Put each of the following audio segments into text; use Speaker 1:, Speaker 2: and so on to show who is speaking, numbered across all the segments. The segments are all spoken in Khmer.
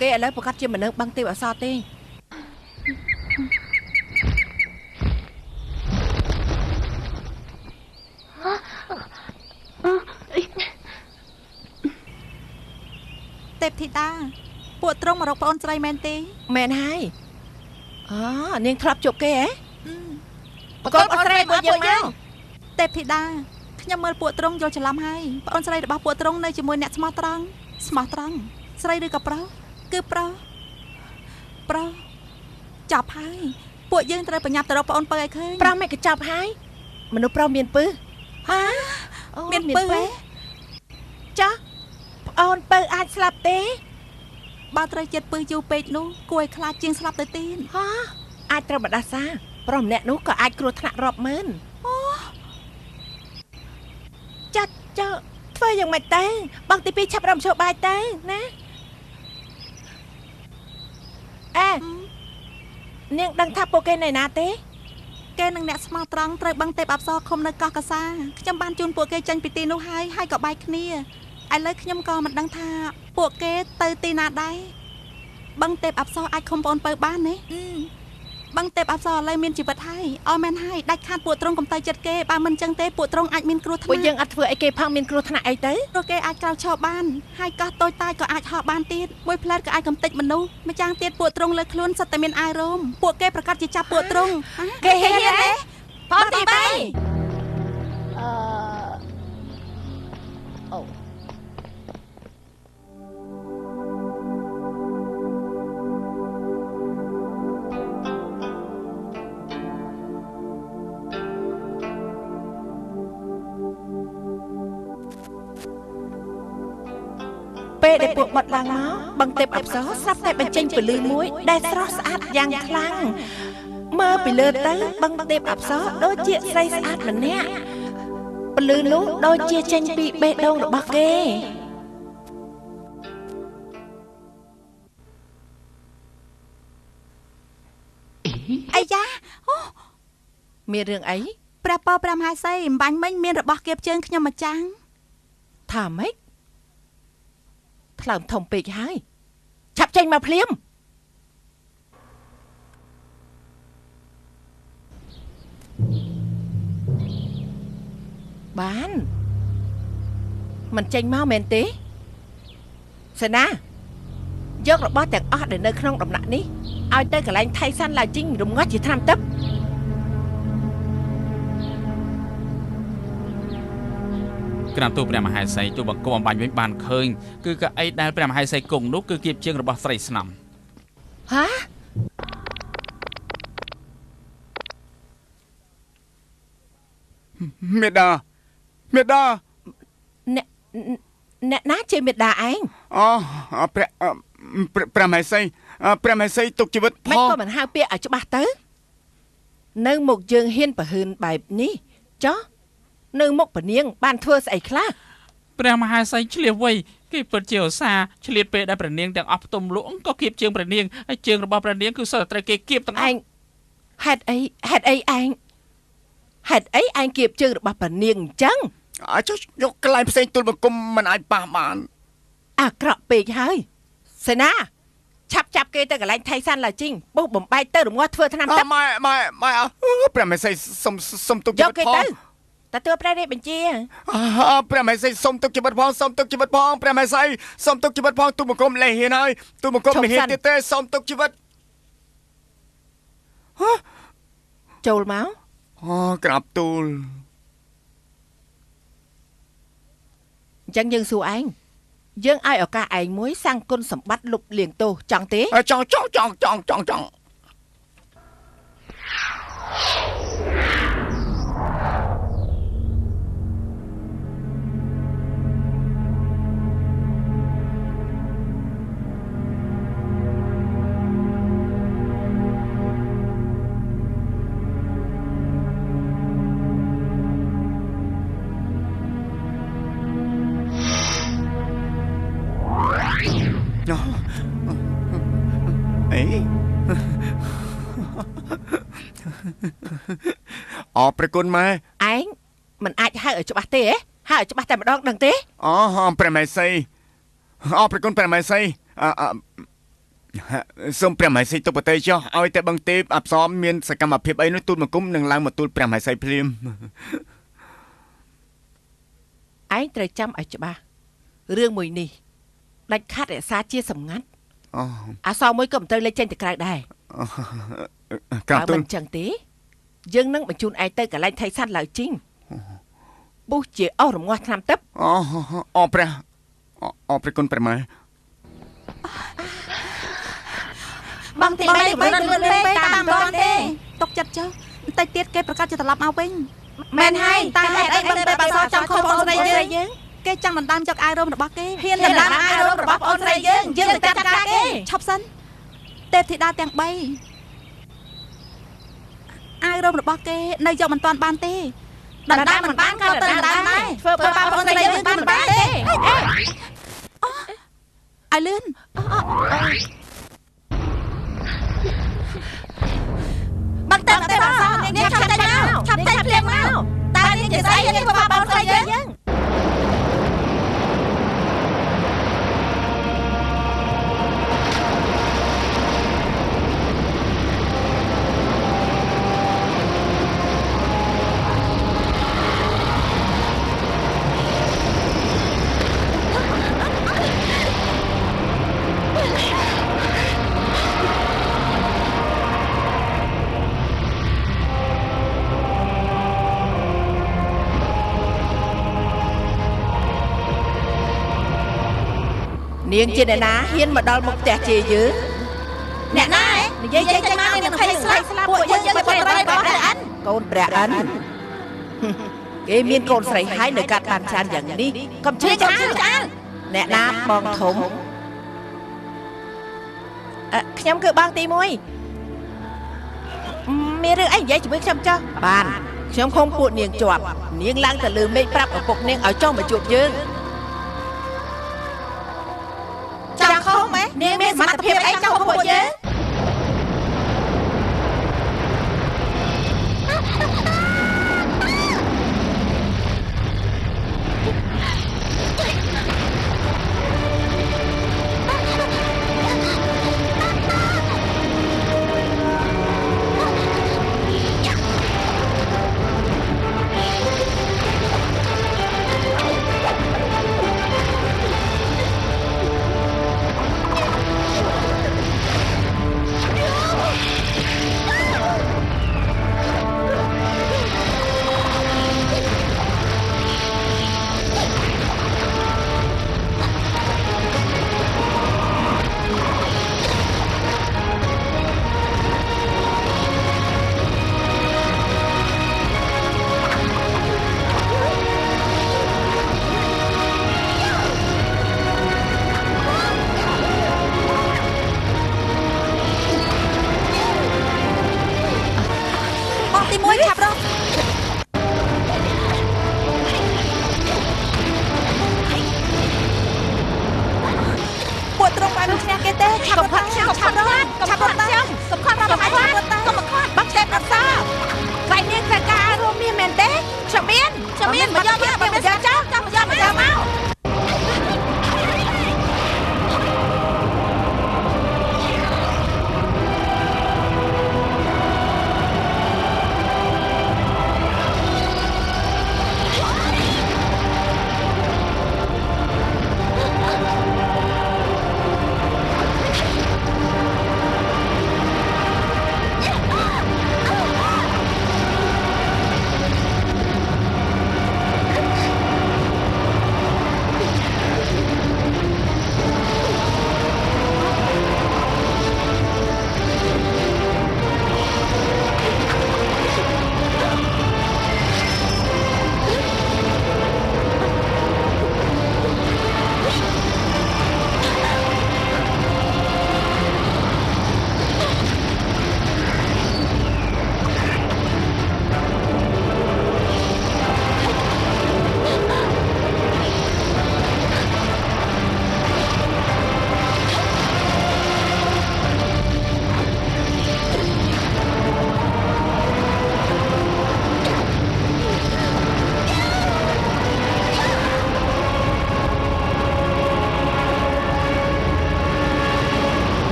Speaker 1: គេឥឡូវប្រកាសជាមិននៅបឹងទេពអសរទេ
Speaker 2: ទេពធីតាពួកត្រង់មករកប្អូនស្រីមែនទេ
Speaker 1: មែនហើយនាងធ្លាប់ជួបគេហ៎
Speaker 2: ប្រកបអូនស្រីពួកយើងមកទេពធីតាខ្ញុំមើលពួកត្រង់យល់ច្រឡំហើយប្អូនស្រីរបស់ពួកត្រង់នៅជាមួយអ្នកស្មោះត្រង់ស្រីឬក៏ប្រុសគឺប្រុសចាប់ហើយពួកយើងត្រូវប្រញាប់ទៅរកប្អូនពៅឲ្យឃើញ
Speaker 1: ប្រុសមិនក៏ចាប់ហើយមនុស្សប្រុសមានពឹស
Speaker 2: មានពឹស
Speaker 1: ចាស់ប្អូនពៅអាចស្លាប់ទេ
Speaker 2: បើត្រូវចិត្តពឹសយូរពេកនោះគួរឲ្យខ្លាចជាងស្លាប់ទៅទៀត
Speaker 1: អាចត្រូវបដាសាប្រុសម្នាក់នោះក៏អាចគ្រោះថ្នាក់រាប់ម៉ឺនចាត់ធ្វើយ៉ាងម៉េចទៅបងទី2ឆាប់រំឈប់បាយទៅណានាងដឹងថាពួកគេនៅណាទេ
Speaker 2: គេនឹងអ្នកស្មោះត្រង់ត្រូវបឹងទេពអប្សរឃុំនៅកោះកាសាខ្ញុំបានជូនពួកគេចេញពីទីនោះហើយក៏បែកគ្នាឥឡូវខ្ញុំក៏មិនដឹងថាពួកគេទៅទីណាដែរបឹងទេពអប្សរអាចឃុំប្អូនពៅបានទេបឹងទេពអប្សរឥឡូវមានជីវិតហើយមែនហើយដាច់ខាតពួកត្រង់កំតៃចិត្តគេបើមិនចឹងទេពួកត្រង់អាចមានគ្រោះថ្នាក់
Speaker 1: ពួកយើងអត់ធ្វើអីគេផងមានគ្រោះថ្នាក់អីទៅ
Speaker 2: ព្រោះគេអាចក្រោកឈរបានហើយកោះតូចតាចក៏អាចហោះបានទៀតមួយផ្លែតក៏អាចកំទេចមនុស្សម្យ៉ាងទៀតពួកត្រង់លើខ្លួនសិតតែមានអារម្មណ៍ពួកគេប្រកាសជាចាប់ពួកត្រង់
Speaker 1: គេហ៊ានទេ
Speaker 2: ផងទី3
Speaker 1: ពេលដែលពួកបាត់ឡើងមកបឹងទេពអប្សរស្រាប់តែបញ្ចេញពន្លឺមួយដែលស្រស់ស្អាតយ៉ាងខ្លាំងមើលពីលើទៅបឹងទេពអប្សរដូចជាស្រីស្អាតម្នាក់ពន្លឺនោះដូចជាចេញពីបេះដូងរបស់គេ
Speaker 2: អាយ៉ា
Speaker 1: មានរឿងអី
Speaker 2: ព្រះពរព្រះមហាសីអំបញ្ញមិញមានរបស់គៀបជើងខ្ញុំម្ចាំង
Speaker 1: ថាម៉េចថ្លើមធំពេកហើយឆាប់ចេញមកភ្លាមបានមិនចេញមកមែនទេសេនាយករបស់ទាំងអស់ដែលនៅក្នុងដំណាក់នេះឲ្យទៅកន្លែងថៃសាន់ឡាជីងរំងាស់ជាថ្នាំទឹក
Speaker 3: ក្រានទូព្រះមហេសីទូបង្គំអំបញ្ញវិញបានឃើញគឺកៅអីដែលព្រះមហេសីគង់នោះគឺគៀបជើងរបស់ស្រីស្នំ
Speaker 1: ហា
Speaker 4: មេដា
Speaker 1: អ្នកណាជាមេដាឯង
Speaker 4: ព្រះមហេសីទុកជីវិត
Speaker 1: មិនក៏មិនហៅពាក្យឲ្យច្បាស់ទៅនៅមុខយើងហ៊ានប្រហឺនបែបនេះចុះនៅមុខពនាងបានធ្វើស្អីខ្លះ
Speaker 3: ព្រះមហាសីឆ្លៀសវៃគេពិតជាឧស្សាហ៍ឆ្លៀតពេលដែលព្រះនាងទាំងអស់ផ្ទុំលក់ក៏គៀបជើងព្រះនាងហើយជើងរបស់ព្រះនាងគឺសុទ្ធតែត្រូវគេគៀបទាំងអស់
Speaker 1: ហេតុអីឯងគៀបជើងរបស់ព្រះនាងអញ្ចឹង
Speaker 4: ចុះយកកន្លែងផ្សេងទូលបង្គំមិនអាចប៉ះបាន
Speaker 1: អាក្រក់ពេកហើយសេនាឆាប់ចាប់គេទៅកន្លែងថៃសាន់ឡាជីងបុះបំបែកទៅរងាស់ធ្វើថ្នាំទឹក
Speaker 4: ម៉ែព្រះមហេសីសុំទុកជីវិតផង
Speaker 1: ទទួលព្រះរាជបញ្ជា
Speaker 4: ព្រះមហេសីសុំទុកជីវិតផងព្រះមហេសីសុំទុកជីវិតផងទូលបង្គំលែងហ៊ានហើយទូលបង្គំមិនហ៊ានទៀតទេសុំទុកជីវិត
Speaker 1: ចូលមក
Speaker 4: ក្រាបទូល
Speaker 1: អញ្ចឹងយើងសួរឯងយើងឲ្យឱកាសឯងមួយសាងគុណសម្បត្តិលុបលាងទោសចង់ទេ
Speaker 4: ចង់ព្រះគុណម៉ែ
Speaker 1: ឯងមិនអាចហៅឲ្យច្បាស់ទេហ៎ហៅឲ្យច្បាស់តែម្ដងដឹងទេ
Speaker 4: ព្រះមហេសីព្រះគុណព្រះមហេសី សូមព្រះមហេសីទុកប្រទេសចុះឲ្យតែបឹងទេពអប្សរមានសកម្មភាពអីនោះទូលបង្គំនឹងឡើងមកទូលព្រះមហេសីភ្លាម
Speaker 1: ឯងត្រូវចាំឲ្យច្បាស់រឿងមួយនេះដាច់ខាត់រក្សាជាសម្ងាត់អសរមួយក៏មិនត្រូវលេចចេញទៅក្រៅដែរ
Speaker 4: ក្រាបទូល
Speaker 1: មិនចឹងទេយើងនឹងបញ្ជូនឯងទៅកន្លែងថៃសាន់ឡើយជីងបុះជាអស់រងាស់ឆ្នាំទឹក
Speaker 4: អព្រះគុណព្រះម៉ែ
Speaker 2: បងទី3តាមបងទេຕົកចិត្តចុះបន្តិចទៀតគេប្រកាសជាត្រឡប់មកវិញមែនហើយតែហេតុអីបងទេបាសចង់ខំបងស្រីយើងគេចង់ដណ្ដើមចុកអាយរោមរបស់គេហ៊ានដណ្ដើមអាយរោមរបស់បងស្រីយើងទៅចាត់ការគេឈប់សិនទេពធីតាទាំង3អាយរោមរបស់គេនៅយកមិនទាន់បានទេដណ្ដើមមិនបានក៏ទៅដណ្ដើមដែរធ្វើបើបងស្រីយើងបានទេអាយលឿនបាក់តែបាសនាងឆាប់តែភ្លាមមកតើនាងជាស្អីនាងធ្វើបងស្រីយើង
Speaker 1: នាងជាអ្នកណាហ៊ានមកដល់មុខផ្ទះជាយើង
Speaker 2: អ្នកណានិយាយចេញមកនឹងភ័យស្លាប់ពួកយើងមិនប្រត្រីបងព្រះអិនក
Speaker 1: ូនព្រះអិនគេមានកូនស្រីហើយនៅកាត់បានច្រើនយ៉ាងនេះកុំជឿចាអ្នកណាបងធំខ្ញុំគឺបងទី1មានរឿងអីនិយាយជាមួយខ្ញុំចុះបានខ្ញុំខំពួកនាងជាប់នាងឡើងទៅលើមេឃប្រាប់ឪពុកនាងឲ្យចង់មកជួបយើង
Speaker 2: ចង់ខំហ៎នាងមានសមត្ថភាពអីចង់ពួកយើង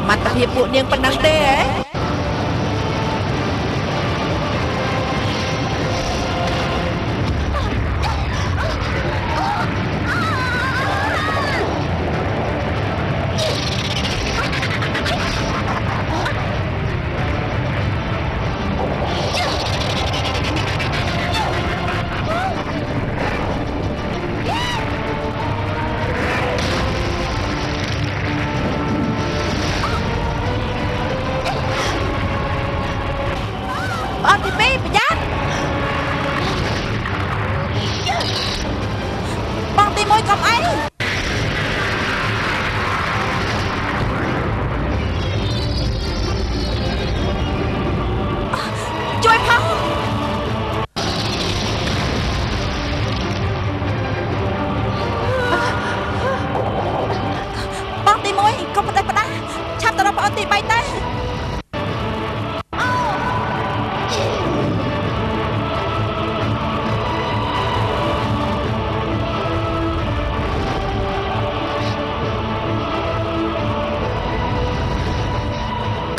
Speaker 1: សមត្ថភាពពួកនាងប៉ុណ្ណឹងទេហ៎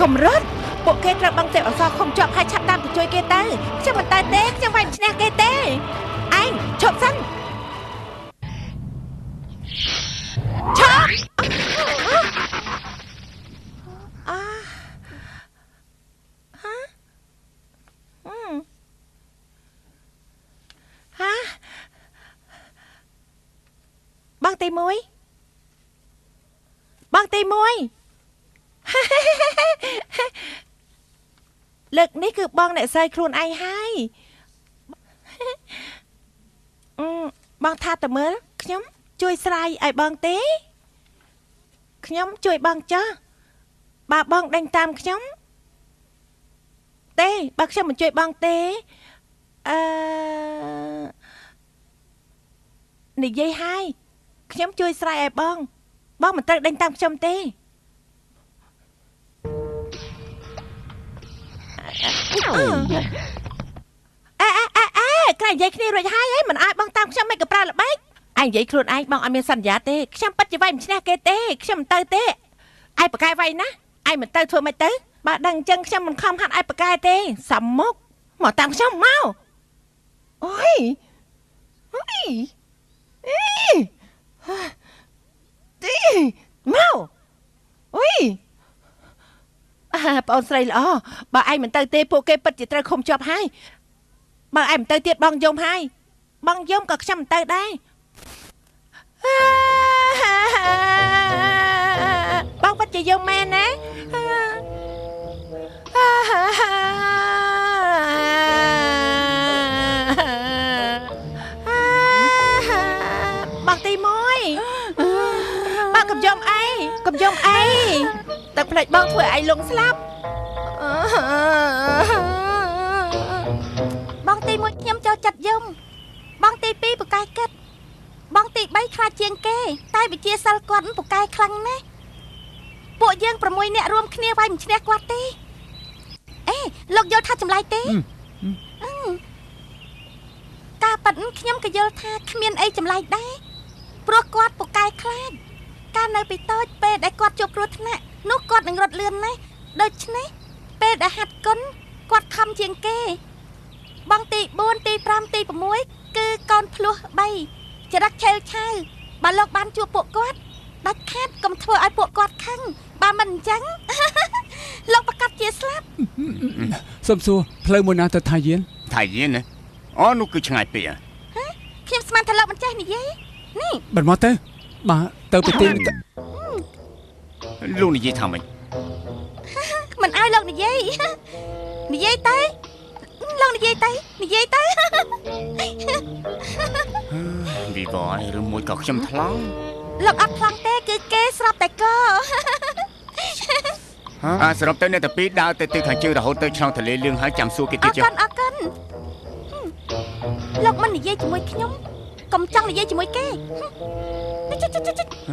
Speaker 1: កម្រិតពួកគេត្រូវបង់ទេពអសរខំជាប់ហើយឆាប់តាមទៅជួយគេទៅខ្ញុំមិនទៅទេខ្ញុំវាយមិនឈ្នះគេទេឯងឈប់សិនឈប់បងទី1លើកនេះគឺបងអ្នកស្រីខ្លួនឯងហើយបងថាតើមើលខ្ញុំជួយស្រាយឲ្យបងទេខ្ញុំជួយបងចាស់បើបងដេញតាមខ្ញុំទេបើខ្ញុំមិនជួយបងទេនិយាយហើយខ្ញុំជួយស្រាយឲ្យបងមិនត្រូវដេញតាមខ្ញុំទេក្រែងនិយាយគ្នារួចហើយមិនឲ្យបងតាមខ្ញុំមិនក៏ប្រើល្បិចឯងនិយាយខ្លួនឯងបងអត់មានសន្យាទេខ្ញុំពិតជាវាយមិនឈ្នះគេទេខ្ញុំមិនទៅទេឯងប្រកែវាយណាឯងមិនទៅធ្វើមិនទៅបើដឹងអញ្ចឹងខ្ញុំមិនខំហាត់ឯងប្រកែទេសំមុខមកតាមខ្ញុំមកអូយមកអូយបងស្រីល្អបើឯងមិនទៅទេពួកគេពិតជាត្រូវឃុំជាប់ហើយបើឯងមិនទៅទៀតបងយំហើយបងយំក៏ខ្ញុំមិនទៅដែរបងពិតជាយំមែនណាបងទី1បងកុំយំអីទឹកផ្លេចបងធ្វើឲ្យលងស្លាប់
Speaker 2: បងទី1ខ្ញុំចូលចិត្តយំបងទី2ពូកែគិតបងទី3ខ្លាចជាងគេតែវិជាសិលគាត់ពូកែខ្លាំងណាស់ពួកយើង6នាក់រួមគ្នាវាយមិនឈ្នះគាត់ទេអេលោកយល់ថាចម្លែកទេការប៉ັດខ្ញុំក៏យល់ថាគ្មានអីចម្លែកដែរព្រោះគាត់ពូកែខ្លាចកាលនៅពីតូចពេលដែលគាត់ជួបគ្រោះថ្នាក់នោះគាត់នឹងរត់លឿនណាស់ដូច្នេះពេលដែលហាត់គុណគាត់ខំជាងគេបងទី4ទី5ទី6គឺកូនភ្លោះ3ចរិតឆេវឆាវបើលោកបានជួបពួកគាត់ដាច់ខាតកុំធ្វើឲ្យពួកគាត់ខឹងបើមិនអញ្ចឹងលោកប្រកាសជាស្លាប់
Speaker 5: សុំសួរផ្លូវមួយណាទៅថៃយាន
Speaker 4: ណាអូនោះគឺឆ្ងាយពេក
Speaker 2: ខ្ញុំស្មានថាលោកមិនចេះនិយាយនេះ
Speaker 5: បាត់មកទៅបាទទៅប្រទេស
Speaker 4: លោកនិយាយថាម៉េច
Speaker 2: មិនឲ្យលោកនិយាយទៅលោកនិយាយទៅ
Speaker 4: វិវរឬមួយក៏ខ្ញុំថ្លង់
Speaker 2: លោកអត់ថ្លង់ទេគឺគេស្រាប់តែក
Speaker 4: សរុបទៅអ្នកតាពីរដើរទៅទិសខាងជើងរហូតទៅឆ្លងទន្លេលឿងហើយចាំសួរគេទៀតចុះ
Speaker 2: អរគុណលោកមិននិយាយជាមួយខ្ញុំកុំចង់និយាយជាមួយគេ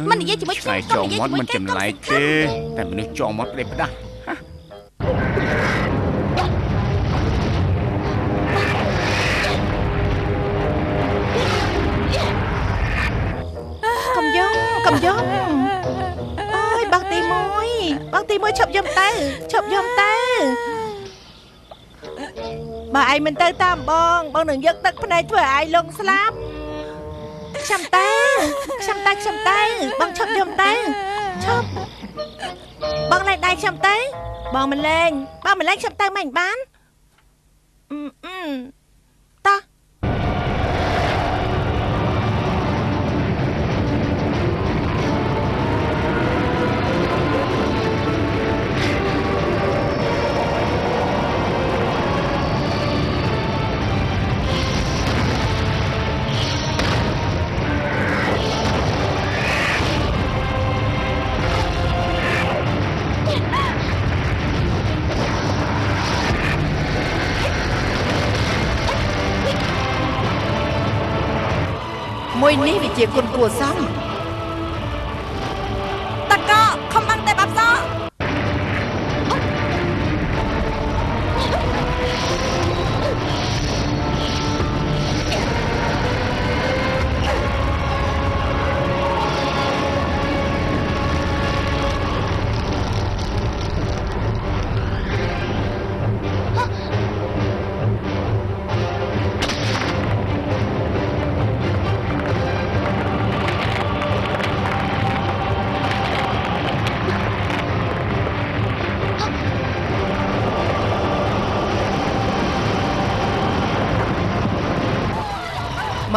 Speaker 2: មិននិយាយជាមួយខ្ញុំ
Speaker 4: កុំនិយាយជាមួយគេមិនចម្លែកទេតែមនុស្សចងមាត់ផ្ដេសផ្ដាស់
Speaker 1: កុំយំអើយបងទី1 បងទី1ឈប់យំទៅឈប់យំទៅបើឯងមិនទៅតាមបងនឹងយកទឹកភ្នែកធ្វើឲ្យឯងលងស្លាប់ខ្ញុំទៅបងឈប់យំទៅឈប់បងលែងដៃខ្ញុំទៅបងមិនលែងខ្ញុំទៅមិនបានតោះមួយនេះវាជាគុណគួរសម
Speaker 2: តកខំបានតែបាប់ស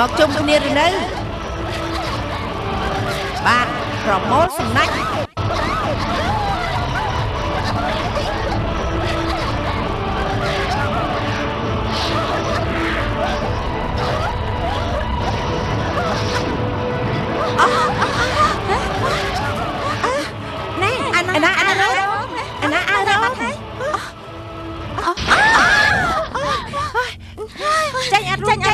Speaker 1: មកជុំគ្នាឬនៅបាទប្រមូលសំណាច់ណែអាណាអើរ៉ូចាញ់អត់រួចទេ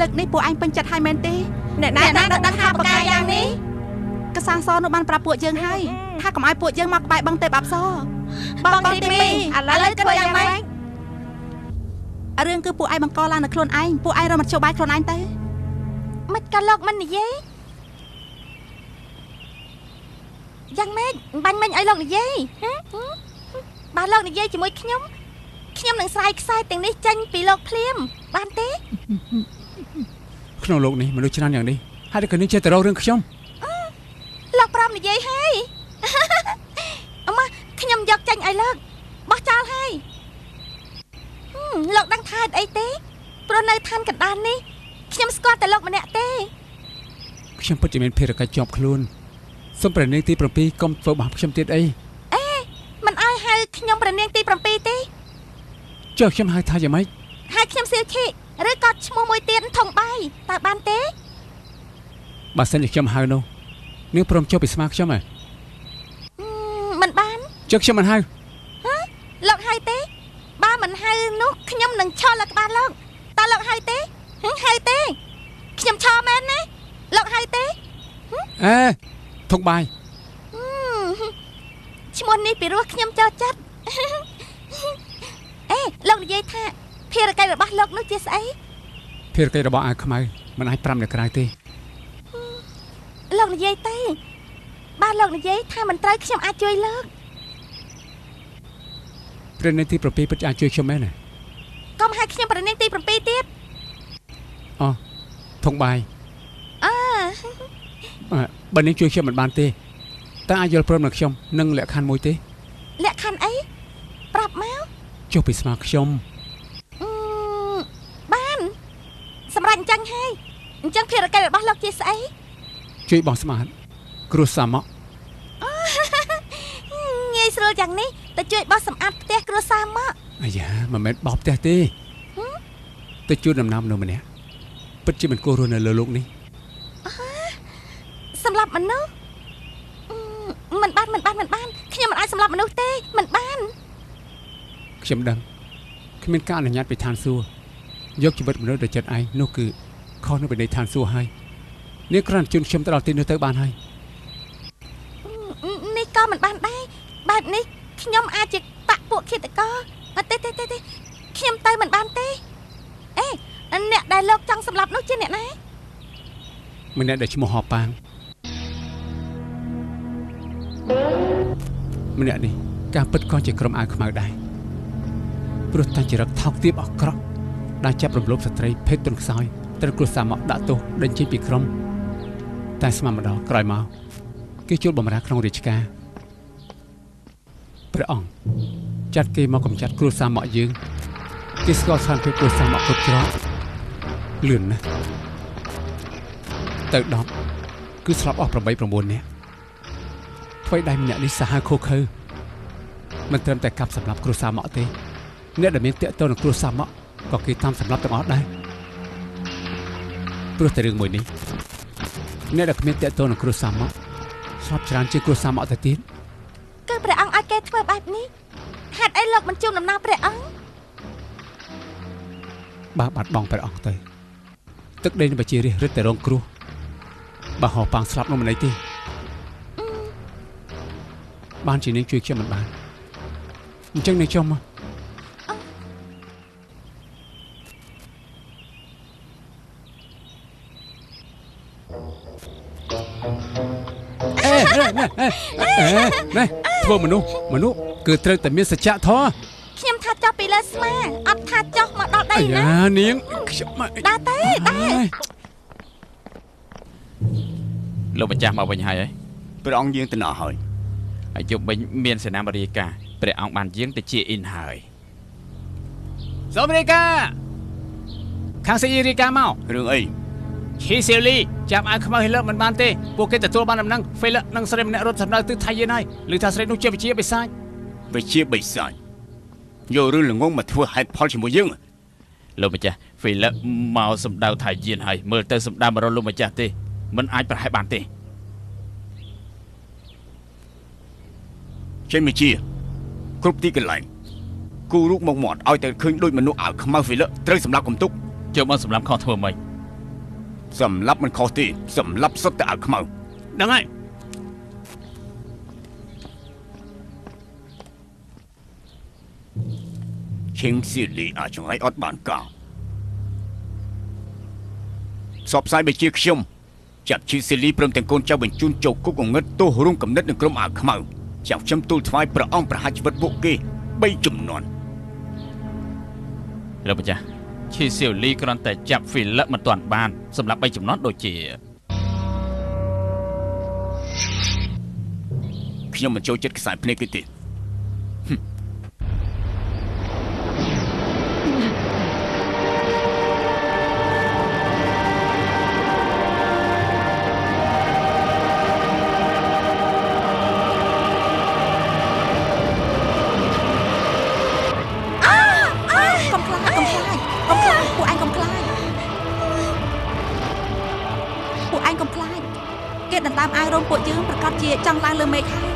Speaker 2: លើកនេះពួកឯងពេញចិត្តហើយមែនទេ
Speaker 1: អ្នកណាដឹងថាបកាយ៉ាងនេះ
Speaker 2: កសាងសនោះបានប្រាប់ពួកយើងហើយថាកុំឲ្យពួកយើងមកក្បែរបឹងទេពអប្សរ
Speaker 1: បងទី2ឥឡូវធ្វើយ៉ាងម៉េច
Speaker 2: រឿងគឺពួកឯងបង្កឡើងនៅខ្លួនឯងពួកឯងរកមធ្យោបាយខ្លួនឯងទៅ
Speaker 6: មិនក៏លោកមិននិយាយយ៉ាងម៉េចបាញ់មិញឲ្យលោកនិយាយបើលោកនិយាយជាមួយខ្ញុំនឹងស្រាយខ្សែទាំងនេះចេញពីលោកភ្លាមបានទេ
Speaker 5: ក្នុងលោកនេះមនុស្សច្រើនយ៉ាងនេះហើយតែគ្នាចេះតែរករឿងខ្ញុំ
Speaker 6: លោកព្រមនិយាយហើយអមខ្ញុំយកចេញឲ្យលោកបោះចោលហើយលោកដឹងថាអីទេព្រោះនៅឋានកណ្ដាលនេះខ្ញុំស្គាល់តែលោកម្នាក់ទេ
Speaker 5: ខ្ញុំពិតជាមានភារកិច្ចជាប់ខ្លួនសូមព្រះនាងទី7កុំធ្វើបាបខ្ញុំទៀតអី
Speaker 6: មិនឲ្យហៅខ្ញុំព្រះនាងទី7ទេ
Speaker 5: ចុះខ្ញុំហៅថាយ៉ាងម៉េច
Speaker 6: ហៅខ្ញុំសៀវឈីឬក៏ឈ្មោះមួយទៀតថងបាយតើបានទេ
Speaker 5: បើសិនជាខ្ញុំហៅនោះនាងព្រមចុះពីស្មាខ្ញុំហ៎
Speaker 6: មិនបាន
Speaker 5: ចុះខ្ញុំមិនហៅ
Speaker 6: លោកហៅទេបើមិនហៅនោះខ្ញុំនឹងឈរលើក្បាលលោកតើលោកហៅទេហៅទេខ្ញុំឈរមែនណាលោកហៅទេ
Speaker 5: ថងបាយ
Speaker 6: ឈ្មោះនេះពីរោះខ្ញុំចូលចិត្តលោកនិយាយថាភារកិច្ចរបស់លោកនោះជាស្អី
Speaker 5: ភារកិច្ចរបស់អាវខ្មៅមិនអាច5នៅក្រៅទេ
Speaker 6: លោកនិយាយទេបើលោកនិយាយថាមិនត្រូវខ្ញុំអាចជួយលោក
Speaker 5: ព្រះនាងទី7ពិតអាចជួយខ្ញុំមែនទេ
Speaker 6: កុំហៅខ្ញុំព្រះនាងទី7ទៀត
Speaker 5: ថងបាយបើនាងជួយខ្ញុំមិនបានទេតើអាចយល់ព្រមនឹងខ្ញុំនឹងលក្ខខណ្ឌមួយទេ
Speaker 6: លក្ខខណ្ឌអីប្រាប់មក
Speaker 5: ចុះពីស្មាខ្ញុំ
Speaker 6: បានសម្រាប់អញ្ចឹងហើយអញ្ចឹងភារកិច្ចរបស់លោកជាស្អី
Speaker 5: ជួយបោះស្មាគ្រួសារមក
Speaker 6: ងាយស្រួលយ៉ាងនេះទៅជួយបោះសម្អាតផ្ទះគ្រួសារមក
Speaker 5: អាយ៉ាមិនមែនបោះផ្ទះទេទៅជួយដំណាំនៅម្នាក់ពិតជាមិនគួររស់នៅលើโลกនេះ
Speaker 6: សម្រាប់មនុស្សមិនបានខ្ញុំមិនអាចសម្រាប់មនុស្សទេមិនបាន
Speaker 5: ខ្ញុំដឹងគ្មានការអនុញ្ញាតពីឋានសួគ៌យកជីវិតមនុស្សទៅចិត្តឯងនោះគឺខុសនៅពីនៃឋានសួគ៌ហើយនេះគ្រាន់តែជូនខ្ញុំទៅដល់ទីនោះទៅបានហើយ
Speaker 6: នេះក៏មិនបានដែរបែបនេះខ្ញុំអាចជាបាក់ពួកឃាតករទេខ្ញុំទៅមិនបានទេអ្នកដែលលោកចង់សម្លាប់នោះជាអ្នកណា
Speaker 5: ម្នាក់ដែលឈ្មោះហប៉ាង ម្នាក់នេះការពិតក៏ជាក្រុមអាវខ្មៅដែរព្រោះតែចរិតថោកទាបអក្រក់ដែលចាប់រំលោភស្ត្រីភេទទន់ខ្សោយត្រូវគ្រួសារមកដាក់ទោសដេញចេញពីក្រុមតែស្មានម្ដងក្រោយមកគេជួលបម្រើក្នុងរាជការព្រះអង្គចាត់គេមកកំចាត់គ្រួសារមកយើងគេស្គាល់ស្ថានភាពគ្រួសារមកគ្រប់ច្រកលឿនណាស់ទៅ10គឺស្លាប់អស់8 9នាក់អ្វីដែលម្នាក់នេះសាហាវខូខើមិនត្រឹមតែកាប់សម្លាប់គ្រួសារមកទេអ្នកដែលមានតាក់ទងនឹងគ្រួសារមកក៏គេតាមសម្លាប់ទាំងអស់ដែរព្រោះតែរឿងមួយនេះអ្នកដែលគ្មានតាក់ទងនឹងគ្រួសារមកស្លាប់ច្រើនជាងគ្រួសារមកទៅទៀត
Speaker 6: គឺព្រះអង្គឲ្យគេធ្វើបែបនេះហេតុអីលោកមិនជូនដំណើរព្រះអង្គ
Speaker 5: បើបាត់បង់ព្រះអង្គទៅទឹកដីនៃប្រជារាស្ត្ររឹតតែរងគ្រោះបើហោប៉ាងស្លាប់នោះមិនអីទេបានជានាងជួយខ្ញុំមិនបានអញ្ចឹងនាងចុះមកណែធ្វើមនុស្សគឺត្រូវតែមានសច្ចធម៌
Speaker 6: ខ្ញុំថាចុះពីលើស្មាអត់ថាចុះមកដល់ដីណា
Speaker 5: នាងខ្ញុំ
Speaker 6: ដើរទេ
Speaker 3: លោកម្ចាស់មកវិញហើយ
Speaker 4: ព្រះអង្គយាងទៅណោះហើយ
Speaker 3: ហើយជុំវិញមានសេនាបរិយាកាព្រះអង្គបានយាងទៅជាអ៊ីនហើយ
Speaker 5: សូមរាយការណ៍ខាងសេរីរាយការណ៍មក
Speaker 4: រឿងអី
Speaker 5: ឈីសេលីចាប់អាវខ្មៅហេលមិនបានទេពួកគេទទួលបានដំណឹងហ្វេលនិងស្រីម្នាក់រត់សម្ដៅទិសថៃយឺនហើយឮថាស្រីនោះជាវិជាបិសាច
Speaker 4: យករឿងល្ងងមកធ្វើហេតុផលជាមួយយើង
Speaker 3: លោកម្ចាស់ហ្វេលមកសម្ដៅថៃយឺនហើយមើលទៅសម្ដៅមករកលោកម្ចាស់ទេមិនអាចប្រហែលបានទេ
Speaker 4: ចេញមកជាគ្រប់ទីកន្លែងគូរូបមកមាត់ឲ្យតែឃើញដូចមនុស្សអាវខ្មៅហ្វេលត្រូវសម្លាប់កំទុក
Speaker 3: ចូលមកសម្លាប់ខុសធ្វើម៉េច
Speaker 4: សម្លាប់មិនខុសទេសម្លាប់សុទ្ធតែអាវខ្មៅ
Speaker 5: ដឹងហើយ
Speaker 4: ឈិងស៊ីលីអាចងឲ្យអត់បានការសពផ្សាយបញ្ជាខ្ញុំចាប់ឈីស៊ីលីព្រមទាំងកូនចៅបញ្ជូនចូលគុកងឹតទោសរួមកំណត់នឹងក្រុមអាវខ្មៅចាំខ្ញុំទូលថ្វាយព្រះអង្គប្រហារជីវិតពួកគេ3ចំនួន
Speaker 3: លោកម្ចាស់ឈីស៊ីលីគ្រាន់តែចាប់ហ្វីលមិនទាន់បានសម្រាប់3ចំនួនដូចជា
Speaker 4: ខ្ញុំមិនចូលចិត្តខ្សែភ្នែកគេទេ
Speaker 2: ពួកយើងប្រកាសជាចង់ឡើងលើមេឃហើយ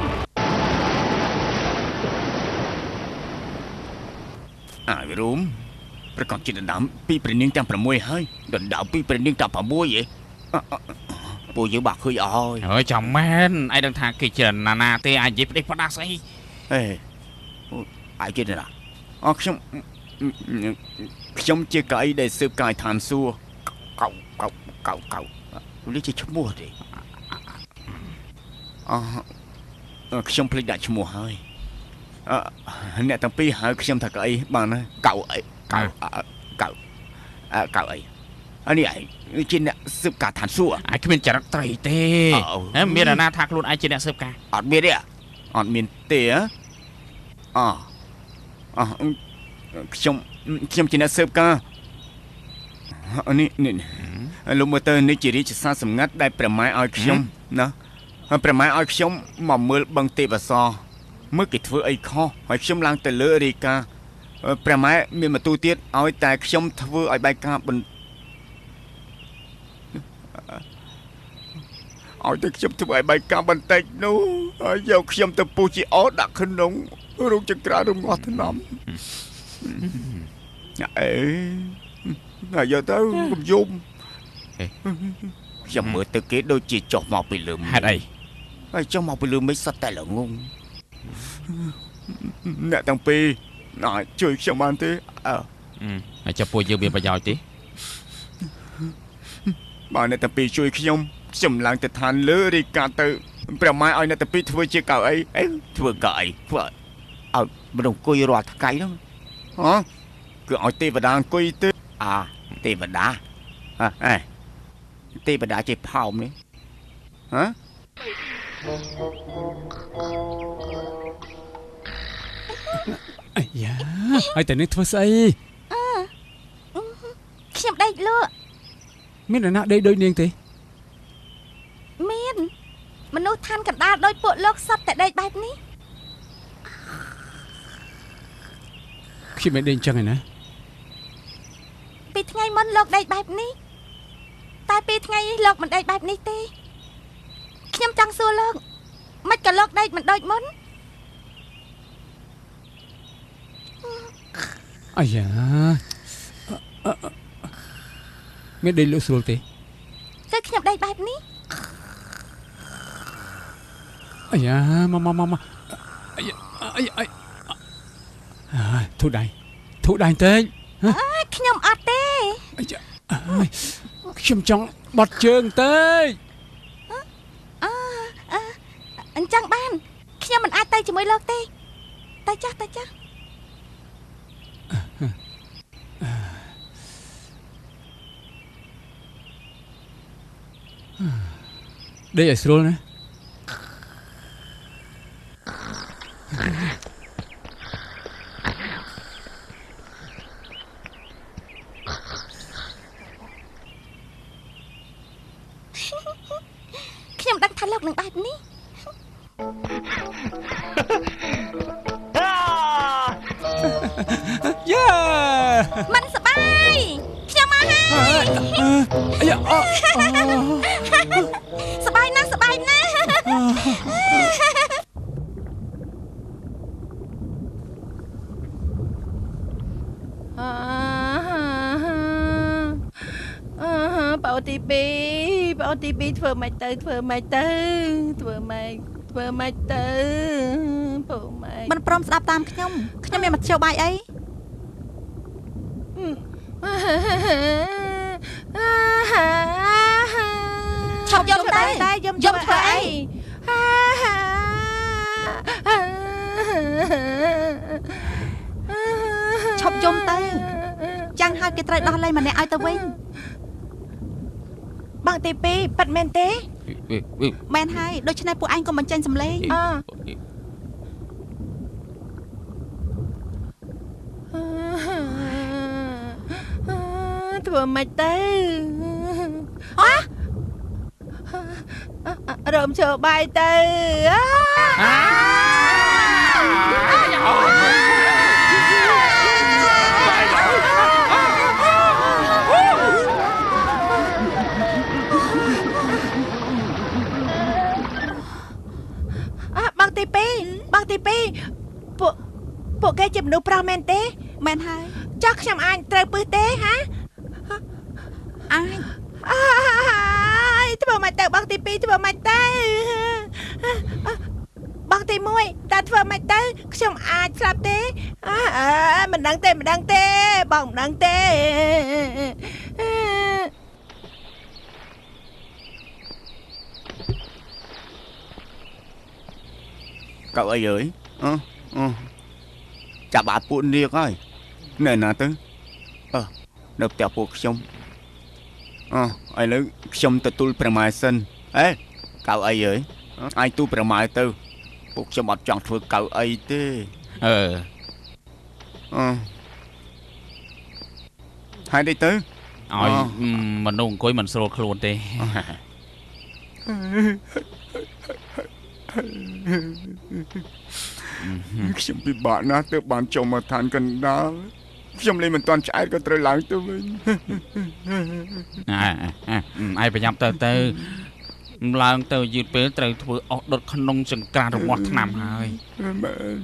Speaker 4: អាយរូមប្រកាសជាដណ្ដើមពីព្រះនាងទាំង6ហើយដណ្ដើមពីព្រះនាងទាំង6ឯងពួកយើងបាក់ឃើញអស់
Speaker 3: ហើយចាំមែនឯងដឹងថាគេច្រើនណាទេអាចនិយាយផ្ដេសផ្ដាស់ស្អី
Speaker 4: អាចគេណាខ្ញុំជាកៅអីដែលស៊ើបការឋានសួរកៅនេះជាឈ្មោះទេខ្ញុំភ្លេចដាក់ឈ្មោះហើយអ្នកទាំងពីរហៅខ្ញុំថាកៅអីបានណាកៅអីអានេះឯងជាអ្នកស៊ើបការឋានសួគ៌
Speaker 3: ឯងគ្មានចរិតត្រីទេមានអាណាថាខ្លួនឯងជាអ្នកស៊ើបការ
Speaker 4: អត់មានទេខ្ញុំជាអ្នកស៊ើបការនេះលោកមើលទៅនេះជារាជសារសម្ងាត់ដែលព្រះម៉ែឲ្យខ្ញុំណាព្រះម៉ែឲ្យខ្ញុំមកមើលបឹងទេពអសរមើលគេធ្វើអីខុសហើយខ្ញុំឡើងទៅលើរាយការណ៍ព្រះម៉ែមានបន្ទូលទៀតឲ្យតែខ្ញុំធ្វើឲ្យបែកការឲ្យតែខ្ញុំធ្វើឲ្យបែកការបន្តិចនោះហើយយកខ្ញុំទៅពុះជាអដាក់ក្នុងរូបចង្ក្រានរងាស់ថ្នាំហើយយកទៅកុំយំខ្ញុំមើលទៅគេដូចជាចុះមកពីលើ
Speaker 3: ហេតុអី
Speaker 4: ហើយចុះមកពីលើមិនសត្វតែល្ងងអ្នកទាំងពីរជួយខ្ញុំបានទេ
Speaker 3: ហើយចាំពួកយើងមានប្រយោជន៍ទេ
Speaker 4: បើអ្នកទាំងពីរជួយខ្ញុំឡើងទៅឋានលើរាយការណ៍ទៅ ប្រម៉ែឲ្យអ្នកតាពីធ្វើជាកៅអីធ្វើកៅអីធ្វើឲ្យមនុស្សអង្គុយរាល់ថ្ងៃហ្នឹងគឺឲ្យទេវតាអង្គុយទេទេវតាទេវតាជាផោមនេះ
Speaker 5: អាយ៉ាហើយតែនេះធ្វើស្អី
Speaker 6: ខ្ញុំដេកលក់
Speaker 5: មានអ្នកណាដេកដូចនាងទេ
Speaker 6: មានមនុស្សឋានកណ្ដាលដោយពួកលោកសត្វតែដេកបែបនេះ
Speaker 5: ខ្ញុំមិនដេកអញ្ចឹងឯណា
Speaker 6: ពីថ្ងៃមុនលោកដេកបែបនេះតែពីថ្ងៃនេះលោកមិនដេកបែបនេះទេខ្ញុំចង់សួរលោកមិនក៏លោកដេកមិនដូចមុន
Speaker 5: អាយ៉ាមានដេកលក់ស្រួលទេ
Speaker 6: គឺខ្ញុំដេកបែបនេះ
Speaker 5: អាយ៉ាមកអាយ៉ាធូរដៃទេ
Speaker 6: ខ្ញុំអត់ទេ
Speaker 5: អាយ៉ាខ្ញុំចង់បត់ជើងទេ
Speaker 6: អញ្ចឹងបានខ្ញុំមិនអាចទៅជាមួយលោកទេទៅចាស់ដេក
Speaker 5: ឲ្យស្រួលណា
Speaker 6: ខ្ញុំដឹងថាលោកនឹងបែបនេះ
Speaker 5: យ៉ា
Speaker 6: មិនសបាយខ្ញុំមកហើយ
Speaker 5: អាយ៉ា
Speaker 6: សបាយណាស់
Speaker 1: បោទី2ធ្វើម៉េចទៅពូម៉េច
Speaker 2: មិនព្រមស្ដាប់តាមខ្ញុំមានមធ្យោបាយអី
Speaker 6: ឈប់យំទៅយំធ្វើអី
Speaker 2: ឈប់យំទៅចាំងហើយគេត្រូវដោះលែងម្នាក់ឲ្យទៅវិញ
Speaker 1: បងទី2ប៉ាត់មែនទេ
Speaker 2: មែនហើយដូច្នេះពួកឯងកុំបញ្ចេញសម្លេង
Speaker 1: ធ្វើម៉េចទៅរំឈើបាយទៅបងទី2ពួកគេជាមនុស្សប្រុសមែនទេ
Speaker 2: មែនហើយ
Speaker 1: ចុះខ្ញុំអាចត្រូវពឹសទេហាធ្វើម៉េចទៅបងទី2ធ្វើម៉េចទៅបងទី1តើធ្វើម៉េចទៅខ្ញុំអាចស្លាប់ទេមិនដឹងទេបងមិនដឹងទេ
Speaker 4: កៅអីអើយចាប់បាត់ពួកនាងហើយនៅណាទៅនៅផ្ទះពួកខ្ញុំឥឡូវខ្ញុំទទួលប្រម៉ែសិនកៅអីអើយអាយទូប្រម៉ែទៅពួកខ្ញុំអត់ចង់ធ្វើកៅអីទេហើយនេះទៅ
Speaker 3: ឲ្យមនុស្សអង្គុយមិនស្រួលខ្លួនទេ
Speaker 4: ខ្ញុំពិបាកណាស់ទើបបានចូលមកឋានកណ្ដាលខ្ញុំលេងមិនទាន់ឆ្អែតក៏ត្រូវឡើងទៅវិញ
Speaker 3: ឯងប្រញាប់ទៅឡើងទៅយឺតពេលត្រូវធ្វើអស់ដុតក្នុងចង្ក្រានរបស់ថ្នាំហើយ
Speaker 4: មែន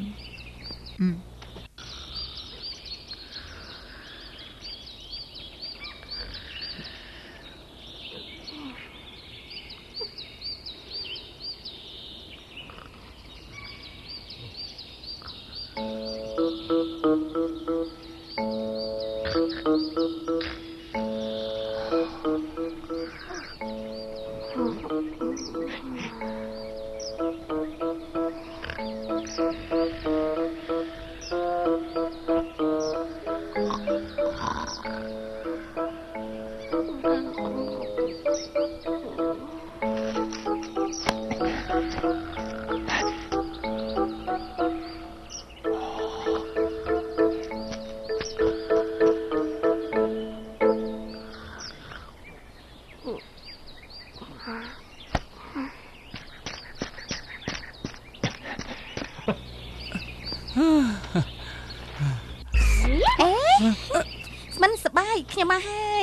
Speaker 2: ខ្ញុំមកហើយ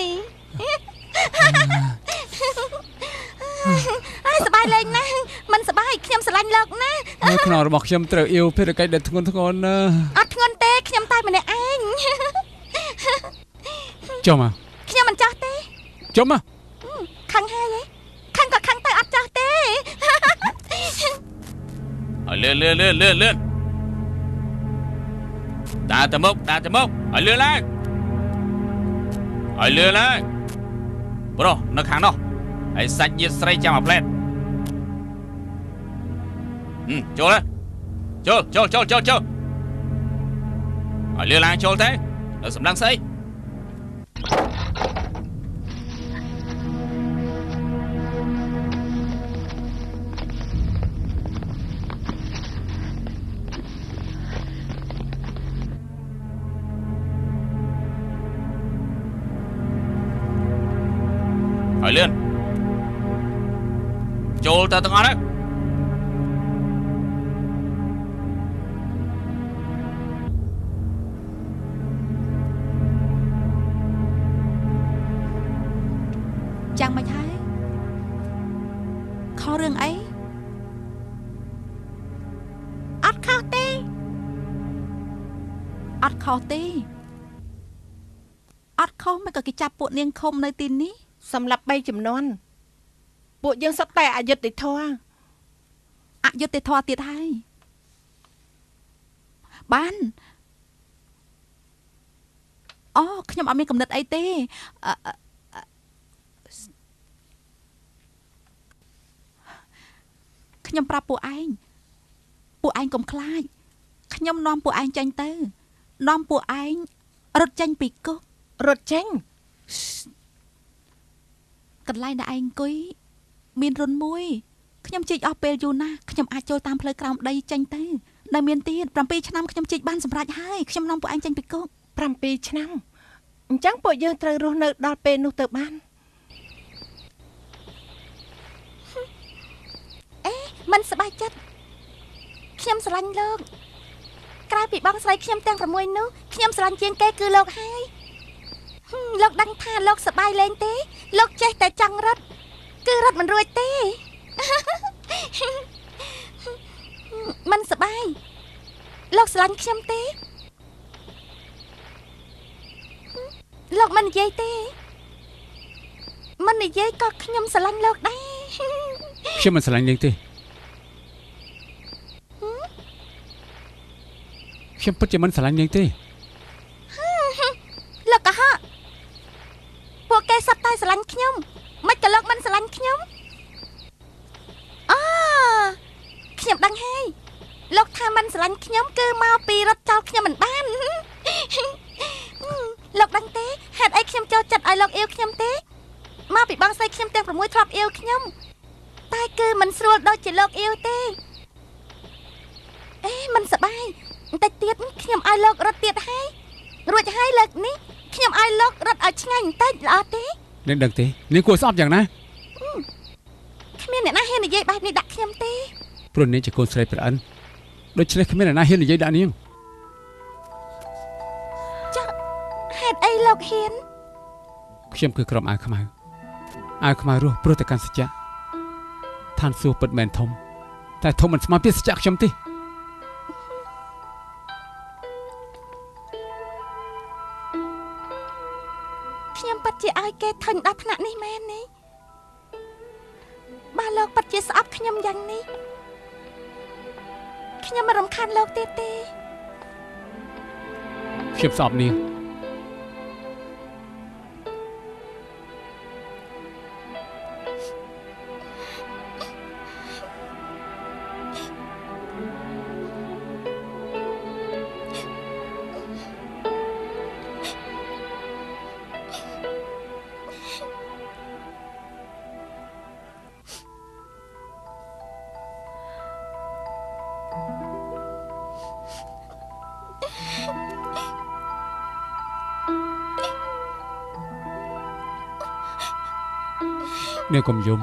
Speaker 2: សប្បាយលេងណាស់មិនសប្បាយខ្ញុំស្រឡាញ់លោកណា
Speaker 5: ហើយខ្នងរបស់ខ្ញុំត្រូវអ៊ីវភារកិច្ចដែលធ្ងន់ធ្ងរណាស់
Speaker 2: អត់ធ្ងន់ទេខ្ញុំតែម្នាក់ឯង
Speaker 5: ចុះមក
Speaker 2: ខ្ញុំមិនចាស់ទេ
Speaker 5: ចុះមក
Speaker 2: ខឹងហើយខឹងក៏ខឹងទៅអត់ចាស់ទេ
Speaker 3: ឲ្យលឿនដើរទៅមុខឲ្យលឿនឡើងប្រុសនៅខាងនោះហើយសាច់ញាតិស្រីចាំអាផ្លែតចូលឲ្យលឿនឡើងចូលទៅនៅសម្លឹងស្អីឲ្យលឿនចូលទៅទាំងអស់ហ្នឹង
Speaker 2: ចាំមិនហើយខុសរឿងអីអត់ខុសទេអត់ខុសមិនក៏គេចាប់ពួកនាងឃុំនៅទីនេះ
Speaker 1: សម្រាប់3ចំនួនពួកយើងសុទ្ធតែអយុត្តិធម៌
Speaker 2: ទៀតហើយបានអូខ្ញុំអត់មានកំណត់អីទេខ្ញុំប្រាប់ពួកឯងកុំខ្លាចខ្ញុំនាំពួកឯងចេញទៅនាំពួកឯងរត់ចេញពីគុករ
Speaker 1: ត់ចេញ
Speaker 2: កន្លែងដែលឯងអង្គុយមានរុនមួយខ្ញុំជីកអស់ពេលយូរណាស់ខ្ញុំអាចចូលតាមផ្លូវក្រោមដីចេញទៅនៅមានទៀត7ឆ្នាំខ្ញុំជីកបានសម្រេចហើយខ្ញុំនាំពួកឯងចេញពីគុក
Speaker 1: 7ឆ្នាំអញ្ចឹងពួកយើងត្រូវរស់នៅដល់ពេលនោះទៅបាន
Speaker 2: មិនសប្បាយចិត្តខ្ញុំស្រឡាញ់លោកក្រៅពីបងស្រីខ្ញុំទាំង6នោះខ្ញុំស្រឡាញ់ជាងគេគឺលោកហើយលោកដឹងថាលោកសប្បាយលេងទេលោកចេះតែចង់រត់គឺរត់មិនរួចទេមិនសប្បាយលោកស្រឡាញ់ខ្ញុំទេលោកមិននិយាយទេមិននិយាយក៏ខ្ញុំស្រឡាញ់លោកដែរ
Speaker 5: ខ្ញុំមិនស្រឡាញ់នាងទេខ្ញុំពិតជាមិនស្រឡាញ់នាងទេ
Speaker 2: លោកកុហកពួកគេសុទ្ធតែស្រឡាញ់ខ្ញុំមិនក៏លោកមិនស្រឡាញ់ខ្ញុំខ្ញុំដឹងហើយលោកថាមិនស្រឡាញ់ខ្ញុំគឺមកពីរត់ចោលខ្ញុំមិនបានលោកដឹងទេហេតុអីខ្ញុំចូលចិត្តឲ្យលោកអៀវខ្ញុំទេមកពីបងស្រីខ្ញុំទាំង6ធ្លាប់អៀវខ្ញុំតែគឺមិនស្រួលដូចជាលោកអៀវទេមិនសប្បាយបន្តិចទៀតខ្ញុំឲ្យលោករត់ទៀតហើយរួចហើយលើកនេះខ្ញុំឲ្យលោករត់ឲ្យឆ្ងាញ់បន្តិចល្អទេ
Speaker 5: នាងដឹងទេនាងគួរស្អប់យ៉ាងណា
Speaker 2: គ្មានអ្នកណាហ៊ាននិយាយបែបនេះដាក់ខ្ញុំទេ
Speaker 5: ព្រោះនាងជាកូនស្រីប្រអិនដូច្នេះគ្មានអ្នកណាហ៊ាននិយាយដាក់នាង
Speaker 2: ចាហេតុអីលោកហ៊ាន
Speaker 5: ខ្ញុំគឺក្រុមអាវខ្មៅរស់ព្រោះតែកាន់សច្ចៈឋានសួគ៌ពិតមែនធំតែធំមិនស្មើពីសច្ចៈខ្ញុំទេ
Speaker 2: ខ្ញុំពិតជាឲ្យគេធុញដល់ថ្នាក់នេះមែនទេបើលោកពិតជាស្អប់ខ្ញុំយ៉ាងនេះខ្ញុំមិនរំខានលោកទៀតទេ
Speaker 5: ខ្ញុំស្អប់នាងនាងកុំយំ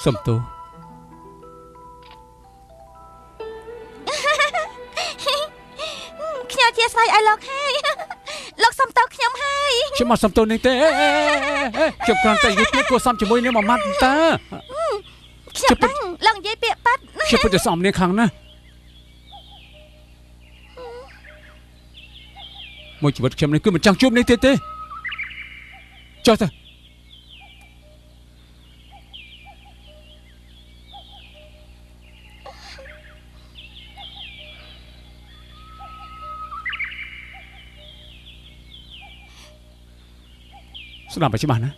Speaker 5: សុំទោស
Speaker 6: យឲ្យលោកហើយលោកសុំតោខ្ញុំហើយ
Speaker 5: ខ្ញុំមកសុំទោសនាងទេខ្ញុំគ្រាន់តែនិយាយពាក្យគួរសមជាមួយនាងមួយម៉ាត់តើ
Speaker 6: ខ្ញុំដឹងលោកនិយាយពាក្យប៉ាត់
Speaker 5: ខ្ញុំពិតជាសមនាងខាងណាមួយជីវិតខ្ញុំនេះគឺមិនចង់ជួបនាងទៀតទេចុះទៅស្ដាប់ឲ្យច្បាស់ណា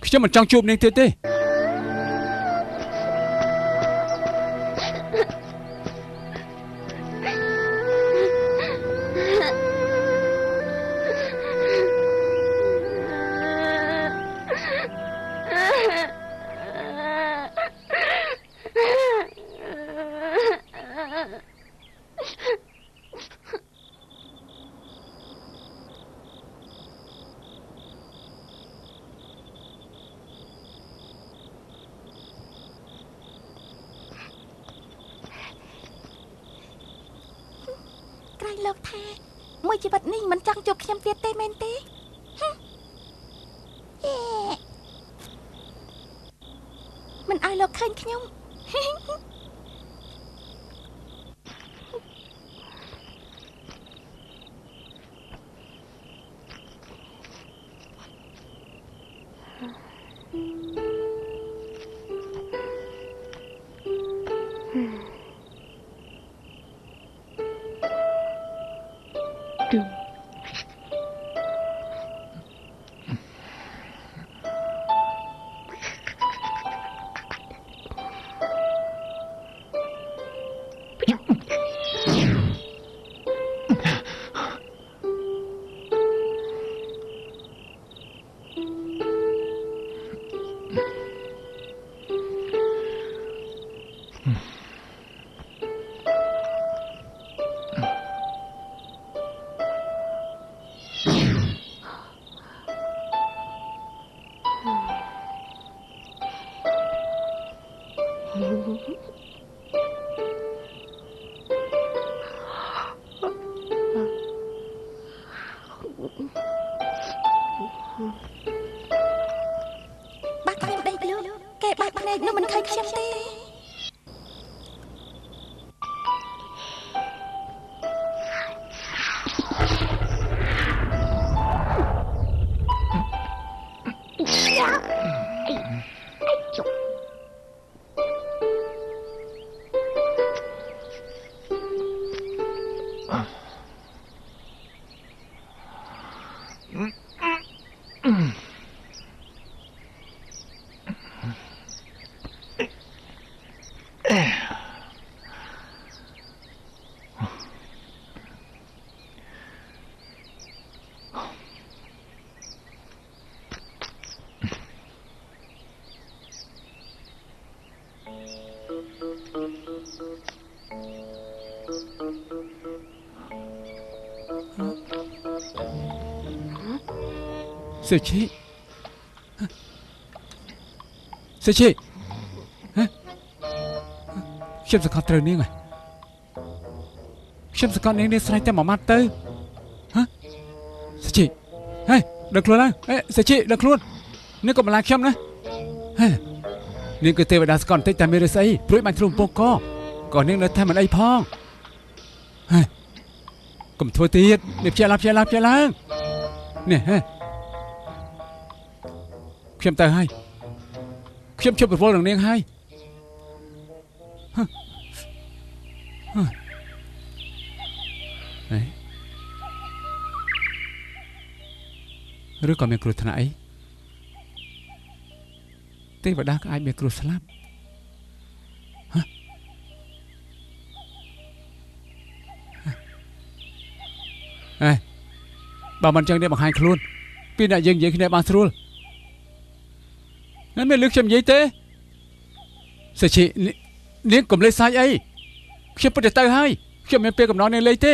Speaker 5: ខ្ញុំមិនចង់ជួបនាងទៀតទេ
Speaker 6: ក្រៃលោកថាមួយជីវិតនេះមិនចង់ជួបខ្ញុំទៀតទេមែនទេមិនឲ្យលោកឃើញខ្ញុំ បាក់ខ្ញុំដេកលក់គេបាក់ភ្នែកនោះមិនឃើញខ្ញុំទេ
Speaker 5: Sư Chi Sư Chiខ្ញុំសង្កត់ត្រូវនាងហើយខ្ញុំសង្កត់នាងនេះស្រែកតែមួយម៉ាត់ទៅហ៎សុជីហេដឹកខ្លួនហើយសុជីដឹកខ្លួននាងក៏បន្លាចខ្ញុំណាហេនាងគឺទេវតាស្កត់បន្តិចតែមានរិស័យព្រួយបាញ់ទ្រូងពងកក៏នាងនៅតែមិនអីផងហេកុំធ្វើទៀតនេះផ្ទះឡើងនេះហេខ្ញុំទៅហើយខ្ញុំជប់ប្រវល់នឹងនាងហើយឬក៏មានគ្រោះថ្នាក់អីទេវតាក៏អាចមានគ្រោះស្លាប់បើមិនចឹងទេបង្ហាញខ្លួនពីអ្នកយើងនិយាយគ្នាបានស្រួលមិនមានលឺខ្ញុំនិយាយទេសុជីនាងកុំលេងសាយអីខ្ញុំពិតទៅហើយខ្ញុំមានពេលកំណត់នាងលេងទេ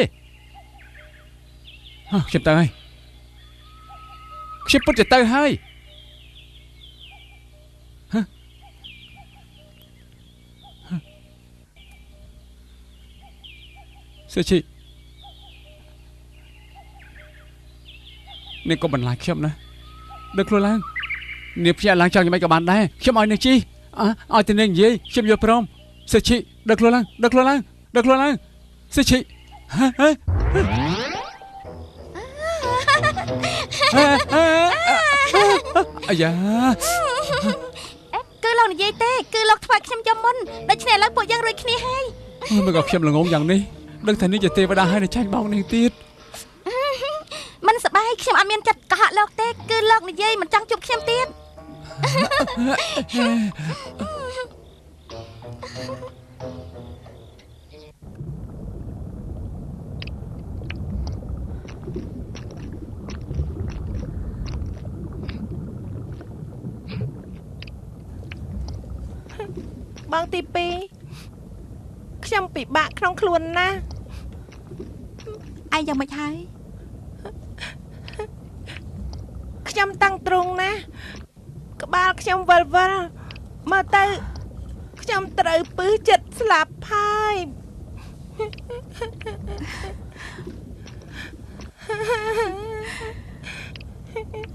Speaker 5: ខ្ញុំទៅហើយខ្ញុំពិតទៅហើយសុជី នាងក៏បន្លាចខ្ញុំណាដឹកខ្លួនឡើងនាងភ្ញាក់ឡើងចង់យ៉ាងម៉េចក៏បានដែរខ្ញុំឲ្យនាងជីឲ្យតែនាងនិយាយខ្ញុំយល់ព្រមសិឈិដឹកខ្លួនឡើងសិឈិអាយ៉ា
Speaker 6: គឺលោកនិយាយទេគឺលោកធ្វើខ្ញុំចាំមុនដូច្នេះឥឡូវពួកយើងរួចគ្នាហើយ
Speaker 5: មកក៏ខ្ញុំល្ងងយ៉ាងនេះដឹងថានេះជាទេវតាហើយនឹងចាញ់បោកនាងទៀត
Speaker 6: មិនសប្បាយខ្ញុំអត់មានចិត្តកុហកលោកទេគឺលោកនិយាយមិនចង់ជួបខ្ញុំទៀត
Speaker 1: បងទី2ខ្ញុំពិបាកក្នុងខ្លួនណាស់
Speaker 2: ឯងយ៉ាងម៉េចហើយ
Speaker 1: ខ្ញុំតាំងទ្រូងណាស់ក្បាលខ្ញុំវិលមើលទៅខ្ញុំត្រូវពឹសចិត្តស្លាប់ហើយ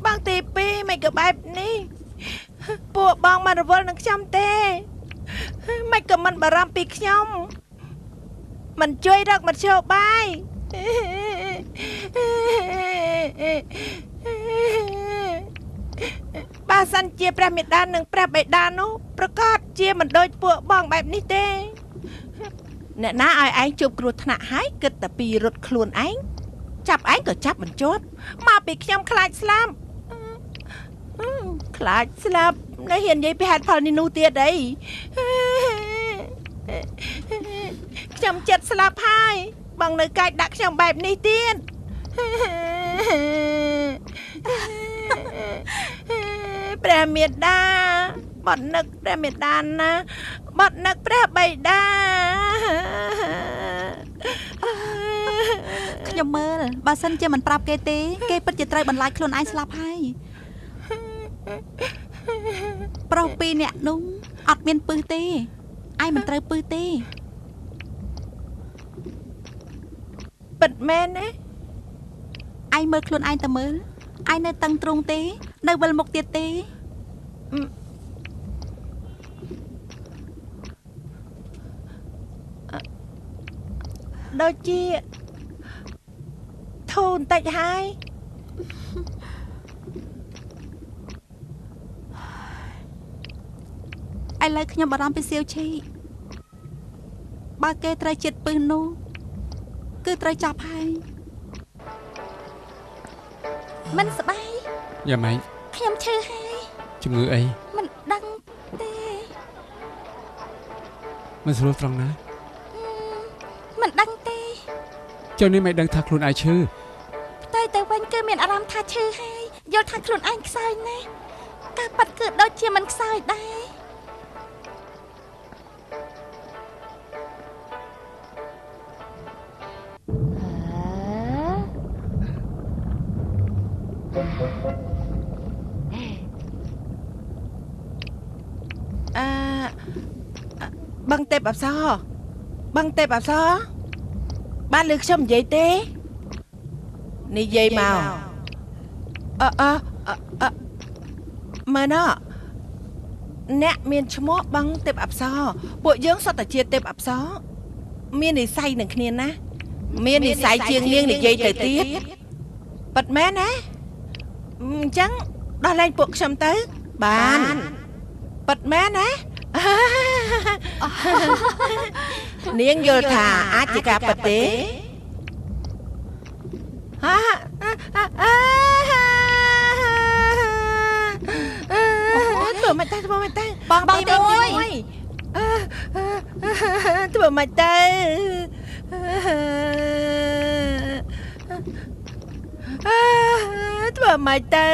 Speaker 1: បងទី2មិនក៏បែបនេះពួកបងមិនរវល់នឹងខ្ញុំទេមិនក៏មិនបារម្ភពីខ្ញុំមិនជួយរកមធ្យោបាយបើសិនជាព្រះមេដានិងព្រះបិតានោះប្រកាសជាមិនដូចពួកបងបែបនេះទេអ្នកណាឲ្យឯងជួបគ្រោះថ្នាក់ហើយគិតតែពីរត់ខ្លួនឯងចាប់ឯងក៏ចាប់មិនជាប់មកពីខ្ញុំខ្លាចស្លាប់នៅហ៊ាននិយាយពីហេតុផលនេះនោះទៀតអីខ្ញុំចិត្តស្លាប់ហើយបងនៅកាច់ដាក់ខ្ញុំបែបនេះទៀតព្រះមេដាបាត់នឹកព្រះមេដាណាបាត់នឹកព្រះបិតា
Speaker 2: ខ្ញុំមើលបើសិនជាមិនប្រាប់គេទេគេពិតជាត្រូវបន្លាចខ្លួនឯងស្លាប់ហើយប្រុស2នាក់នោះអត់មានពឹសទេឯងមិនត្រូវពឹសទេ
Speaker 1: ពិតមែនទេ
Speaker 2: ឯងមើលខ្លួនឯងតើមើលឯងនៅតឹងទ្រូងទេនៅវិលមុខទៀតទេ
Speaker 1: ដូចជាធូរបន្តិចហើយ
Speaker 2: ឥឡូវខ្ញុំបារម្ភពីសៀវឈីបើគេត្រូវចិត្តពឹសនោះគឺត្រូវចាប់ហើយ
Speaker 6: មិនសប្បាយ
Speaker 5: យ៉ាងម៉េច
Speaker 6: ខ្ញុំឈឺហើយ
Speaker 5: ជំងឺអី
Speaker 6: មិនដឹងទេ
Speaker 5: មិនស្រួលត្រង់ណា
Speaker 6: មិនដឹងទេ
Speaker 5: ចុះនេះមិនដឹងថាខ្លួនឯងឈឺ
Speaker 6: តែវិញគឺមានអារម្មណ៍ថាឈឺហើយយល់ថាខ្លួនឯងខ្សោយណាស់ការប៉ັດគឺដូចជាមិនខ្សោយដែរ
Speaker 1: បងទេពអប្សរបានលើខ្ញុំនិយាយទេនិយាយមកមើលណោះអ្នកមានឈ្មោះបងទេពអប្សរពួកយើងសុទ្ធតែជាទេពអប្សរមាននិស្ស័យនឹងគ្នាណាមាននិស្ស័យជាងនាងនិយាយទៅទៀតប៉ិតមែនណាអញ្ចឹងដោះលែងពួកខ្ញុំទៅបានប៉ិតមែនណានាងយល់ថាអាចជាការប៉ិតទេធ្វើមិនទៅ
Speaker 6: បងទី1
Speaker 1: ធ្វើមិនទៅធ្វើមិនទៅ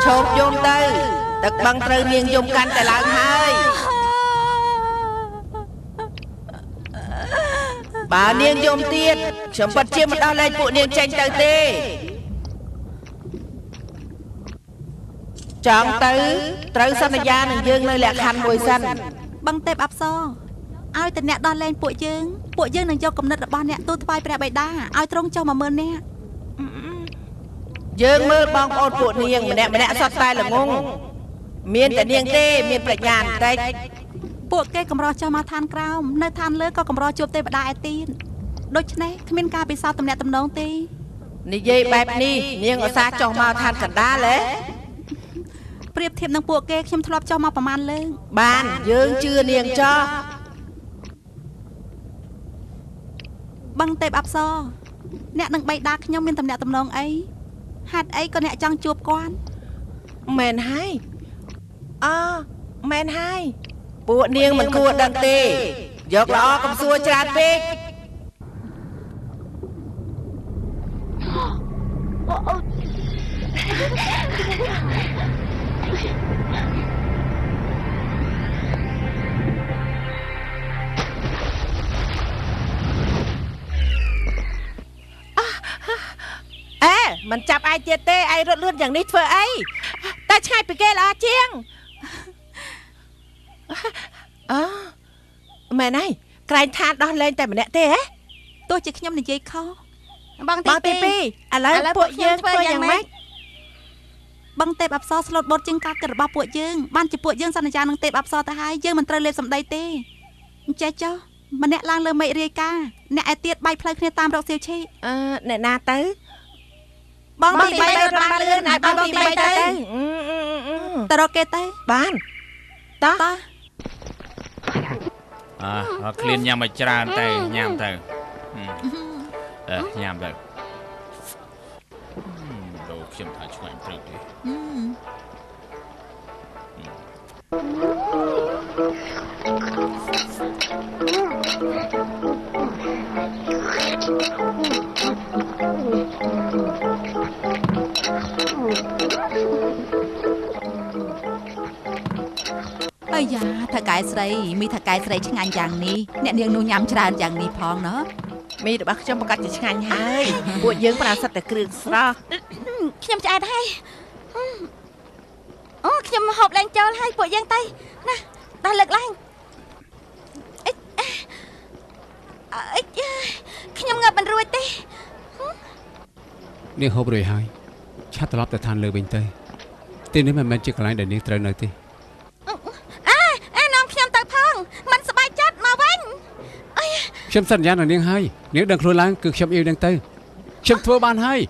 Speaker 1: ឈប់យំទៅទឹកបឹងត្រូវនាងយំកាន់តែឡើងហើយបើនាងយំទៀតខ្ញុំពិតជាមិនដោះលែងពួកនាងចេញទៅទេ ចង់ទៅត្រូវសន្យានឹងយើងនៅលក្ខខណ្ឌមួយសិន
Speaker 2: បងទេពអប្សរឲ្យតែអ្នកដោះលែងពួកយើងនឹងយកគំនិតរបស់អ្នកទូលថ្វាយព្រះបិតាឲ្យត្រង់ចុះ10000នាក់
Speaker 1: យើងមើលបងប្អូនពួកនាងម្នាក់សុទ្ធតែល្ងងមានតែនាងទេមានប្រាជ្ញាបន្តិច
Speaker 2: ពួកគេកម្រចុះមកឋានក្រោមនៅឋានលើក៏កម្រជួបទេវតាឯទៀតដូច្នេះគ្មានការពិសោធន៍ទំនាក់ទំនងទេ
Speaker 1: និយាយបែបនេះនាងឧស្សាហ៍ចុះមកឋានកណ្ដាលហ៎
Speaker 2: ប្រៀបធៀបនឹងពួកគេខ្ញុំធ្លាប់ចុះមកប្រហែលលើក
Speaker 1: បានយើងជឿនាងចោះ
Speaker 2: បងទេពអប្សរអ្នកនឹងបៃតាខ្ញុំមានទំនាក់ទំនងអីហេតុអីក៏អ្នកចង់ជួបគាត់
Speaker 1: មែនហើយមែនហើយពួកនាងមិនគួរដឹងទេយកល្អកុំសួរច្រើនពេក មិនចាប់ឯងទៀតទេឯងរត់លឿនយ៉ាងនេះធ្វើអីតែឆ្ងាយពីគេល្អជាងមែនហើយក្រែងថាដោះលែងតែម្នាក់ទេហ៎
Speaker 2: ទោះជាខ្ញុំនិយាយខុស
Speaker 6: បងទី2
Speaker 1: ឥឡូវពួកយើងធ្វើយ៉ាងម៉េច
Speaker 2: បងទេពអប្សរស្លូតបត់ជាងការគិតរបស់ពួកយើងបានជាពួកយើងសន្យានឹងទេពអប្សរទៅហើយយើងមិនត្រូវលេបសម្ដីទេអញ្ចេះចុះម្នាក់ឡើងលើមេឃរាយការអ្នកឯទៀតបែកផ្លូវគ្នាតាមរកសៀវឈី
Speaker 1: អ្នកណាទៅ
Speaker 2: បងទី3រត់បានលឿនឲ្យបងទី3ទៅទៅរកគេទៅ
Speaker 1: បានតោះ
Speaker 3: ឃ្លានញ៉ាំឲ្យច្រើនទៅញ៉ាំទៅញ៉ាំទៅដូរខ្ញុំថាឆ្ងាញ់ព្រឹកទេ
Speaker 2: អាយ៉ាថៅកែស្រីមីថៅកែស្រីឆ្ងាញ់យ៉ាងនេះអ្នកនាងនោះញ៉ាំច្រើនយ៉ាងនេះផងណ៎
Speaker 1: មីរបស់ខ្ញុំប្រកាសជាឆ្ងាញ់ហើយពួកយើងប្រើសិតតែគ្រឿងស្រស់
Speaker 6: ខ្ញុំឆ្អែតហើយអូខ្ញុំហូបឡើងចូលហើយពួកយើងទៅណាដល់លើកឡើងខ្ញុំងើបមិនរួចទេ
Speaker 5: នាងហូបរួចហើយឆាប់ត្រឡប់ទៅឋានលើវិញទៅទីនេះមិនមែនជាកន្លែងដែលនាងត្រូវនៅទេ
Speaker 6: នាំខ្ញុំទៅផងមិនសប្បាយចិត្តមកវិញ
Speaker 5: ខ្ញុំសន្យានឹងនាងហើយនាងដឹងខ្លួនឡើងគឺខ្ញុំអ៊ីវនឹងទៅខ្ញុំធ្វើបានហើយ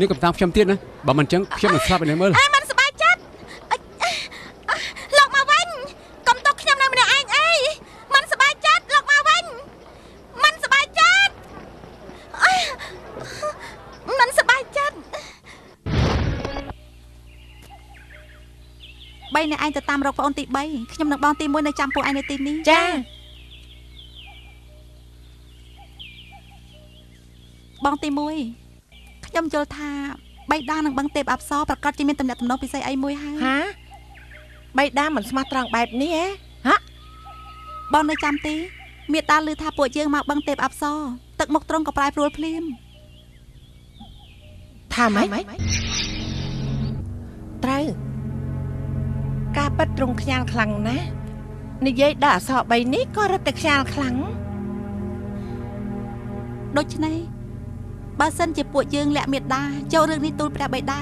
Speaker 5: នាងកំតាមខ្ញុំទៀតណាបើមិនអញ្ចឹងខ្ញុំនឹងស្លាប់ឲ្យនាងមើល
Speaker 6: មិនសប្បាយចិត្តលោកមកវិញកុំទុកខ្ញុំនៅម្នាក់ឯងអីមិនសប្បាយចិត្តលោកមកវិញមិនសប្បាយចិត្តមិនសប្បាយចិត្ត
Speaker 2: 3អ្នកឯងទៅតាមរកប្អូនទី3ខ្ញុំនឹងបងទី1នៅចាំពួកឯងនៅទីនេះ
Speaker 1: ចា
Speaker 2: បងទី1ខ្ញុំយល់ថាបៃតានឹងបងទេពអប្សរប្រកាសជាមានទំនាក់ទំនងពិសេសអីមួយហើយ
Speaker 1: ហាបៃតាមិនស្មោះត្រង់បែបនេះហ៎
Speaker 2: បងនៅចាំទីមេតាឮថាពួកយើងមកបងទេពអប្សរទឹកមុខត្រង់ក៏ប្រែប្រួលភ្លាម
Speaker 1: ថាម៉េចត្រូវការប៉ັດត្រង់ខ្ញាល់ខ្លាំងណាស់និយាយដល់អក្សរ3នេះក៏រត់តែខ្ញាល់ខ្លាំង
Speaker 2: ដូច្នេះបើសិនជាពួកយើងលាក់មេតាចូលរឿងនេះទូលព្រះបិតា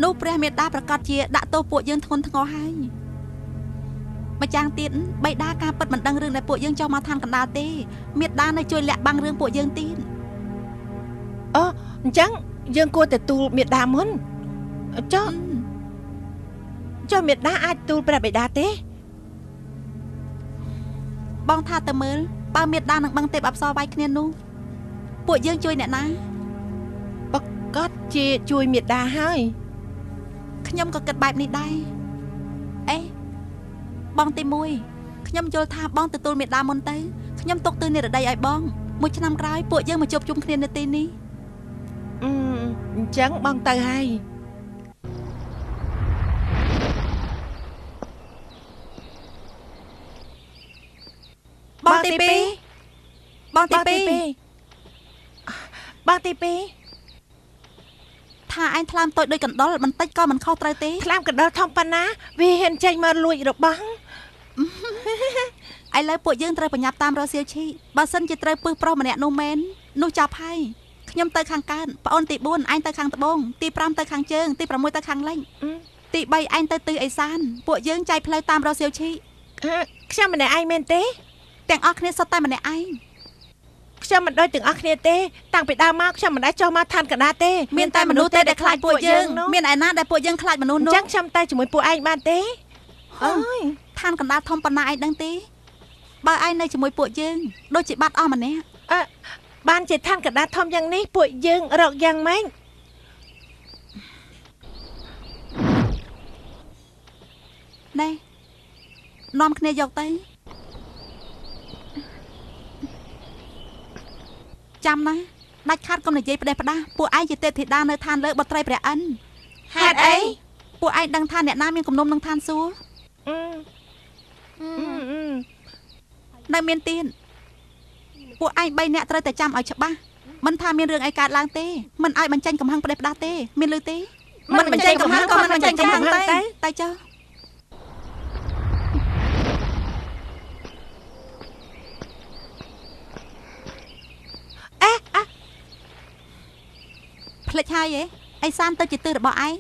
Speaker 2: នោះព្រះមេតាប្រកាសជាដាក់ទោសពួកយើងធ្ងន់ធ្ងរហើយម្យ៉ាងទៀតបិតាការពិតមិនដឹងរឿងដែលពួកយើងចង់មកឋានកណ្ដាលទេមេតានៅជួយលាក់បាំងរឿងពួកយើងទៀត
Speaker 1: អញ្ចឹងយើងគួរតែទូលមេតាមុនចុះមេតាអាចទូលព្រះបិតាទេ
Speaker 2: បងថាទៅមើលបើមេតានឹងបងទេពអប្សរវាយគ្នានោះពួកយើងជួយអ្នកណាប្រកាសជាជួយមេតាហើយខ្ញុំក៏គិតបែបនេះដែរអេបងទី1ខ្ញុំយល់ថាបងទទួលមេតាមុនទៅខ្ញុំទុកទិសនិរដីឲ្យបងមួយឆ្នាំក្រោយពួកយើងមកជួបជុំគ្នានៅទីនេះ
Speaker 1: អញ្ចឹងបងទៅហើយបងទី2
Speaker 2: បងទី2
Speaker 1: បងទី2
Speaker 2: ថាឯងថ្លើមតូចដូចកណ្ដុរបន្តិចក៏មិនខុសត្រូវទេ
Speaker 1: ថ្លើមកណ្ដុរធំប៉ុណ្ណាវាហ៊ានចេញមកលួចរបស់
Speaker 2: ឥឡូវពួកយើងត្រូវប្រញាប់តាមរកសៀវឈីបើសិនជាត្រូវពឹសប្រុសម្នាក់នោះមែននោះចាប់ហើយខ្ញុំទៅខាងកើតប្អូនទី4ឯងទៅខាងត្បូងទី5ទៅខាងជើងទី6ទៅខាងលិចទី3ឯងទៅទិសឦសានពួកយើងចែកផ្លូវតាមរកសៀវឈី
Speaker 1: ខ្ញុំម្នាក់ឯងមែនទេ
Speaker 2: ទាំងអស់គ្នាសុទ្ធតែម្នាក់ឯង
Speaker 1: ខ្ញុំមិនដូចទាំងអស់គ្នាទេតាំងពីដើមមកខ្ញុំមិនដែលចុះមកឋានកណ្ដាលទេ
Speaker 2: មានតែមនុស្សទេដែលខ្លាចពួកយើងមានឯណាដែលពួកយើងខ្លាចមនុស្សនោះ
Speaker 1: អញ្ចឹងខ្ញុំទៅជាមួយពួកឯងបានទេអើយ
Speaker 2: ឋានកណ្ដាលធំប៉ុណ្ណាឯងដឹងទេបើឯងនៅជាមួយពួកយើងដូចជាបាត់អស់ម្នាក់
Speaker 1: បានជាឋានកណ្ដាលធំយ៉ាងនេះពួកយើងរកយ៉ាងម៉េច
Speaker 2: ណែនាំគ្នាយកទៅចាំណាដាច់ខាតកុំនិយាយផ្ដេសផ្ដាសពួកឯងជាទេពធីតានៅឋានលើបុត្រីព្រះអិន
Speaker 1: ហេតុអី
Speaker 2: ពួកឯងដឹងថាអ្នកណាមានគំនុំនឹងឋានសួគ៌នៅមានទៀនពួកឯង3នាក់ត្រូវតែចាំឲ្យច្បាស់មិនថាមានរឿងអីកើតឡើងទេមិនឲ្យបញ្ចេញកំហឹងផ្ដេសផ្ដាសទេមានឮទេមិនបញ្ចេញកំហឹងក៏មិនបញ្ចេញកំហឹងទេតែចុះភ្លេចហើយអីសានទៅជាទិសរបស់ឯង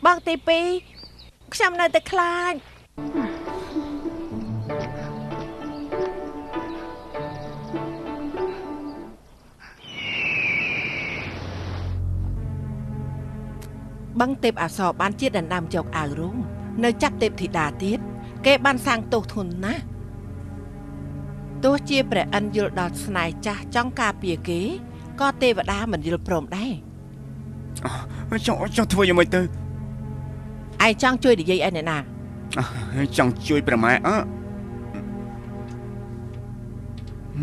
Speaker 1: បងទី2ខ្ញុំនៅតែខ្លាចបឹងទេពអប្សរបានជាដណ្ដើមយកអាវរុំនៅចាប់ទេពធីតាទៀតគេបានសាងទោសធនណាស់ទោះជាព្រះឥន្ទយល់ដល់ស្នេហ៍ចាស់ចង់ការពារគេក៏ទេវតាមិនយល់ព្រមដែរ
Speaker 4: ចង់ធ្វើយ៉ាងម៉េចទៅ
Speaker 1: ឯងចង់ជួយនិយាយឯអ្នកណា
Speaker 4: ចង់ជួយប្រម៉ែ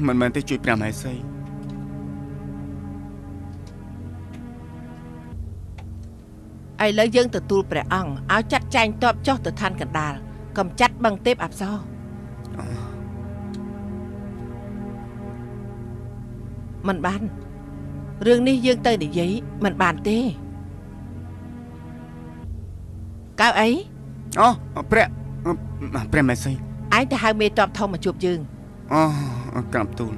Speaker 4: មិនមែនទេជួយប្រម៉ែស្អី
Speaker 1: ឥឡូវយើងទទួលព្រះអង្គឲ្យចាត់ចែងទ័ពចុះទៅឋានកណ្ដាលកំចាត់បឹងទេពអប្សរមិនបានរឿងនេះយើងទៅនិយាយមិនបានទេកៅអី
Speaker 4: ព្រះម៉ែស្អី
Speaker 1: ឯងទៅហៅមេទ័ពធំមកជួបយើង
Speaker 4: ក្រាបទូល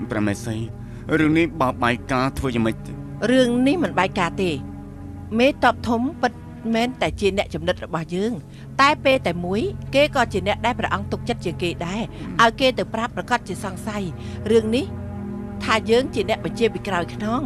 Speaker 4: ព្រះម៉ែស្អីរឿងនេះបោកបាយការធ្វើយ៉ាងម៉េច
Speaker 1: រឿងនេះមិនបែកការទេមេទ័ពធំពិតមែនតែជាអ្នកចំណិតរបស់យើងតែពេលតែមួយគេក៏ជាអ្នកដែលព្រះអង្គទុកចិត្តជាងគេដែរឲ្យគេទៅប្រាប់ប្រកាសជាសង្ស័យរឿងនេះថាយើងជាអ្នកបញ្ជាពីក្រោយខ្នង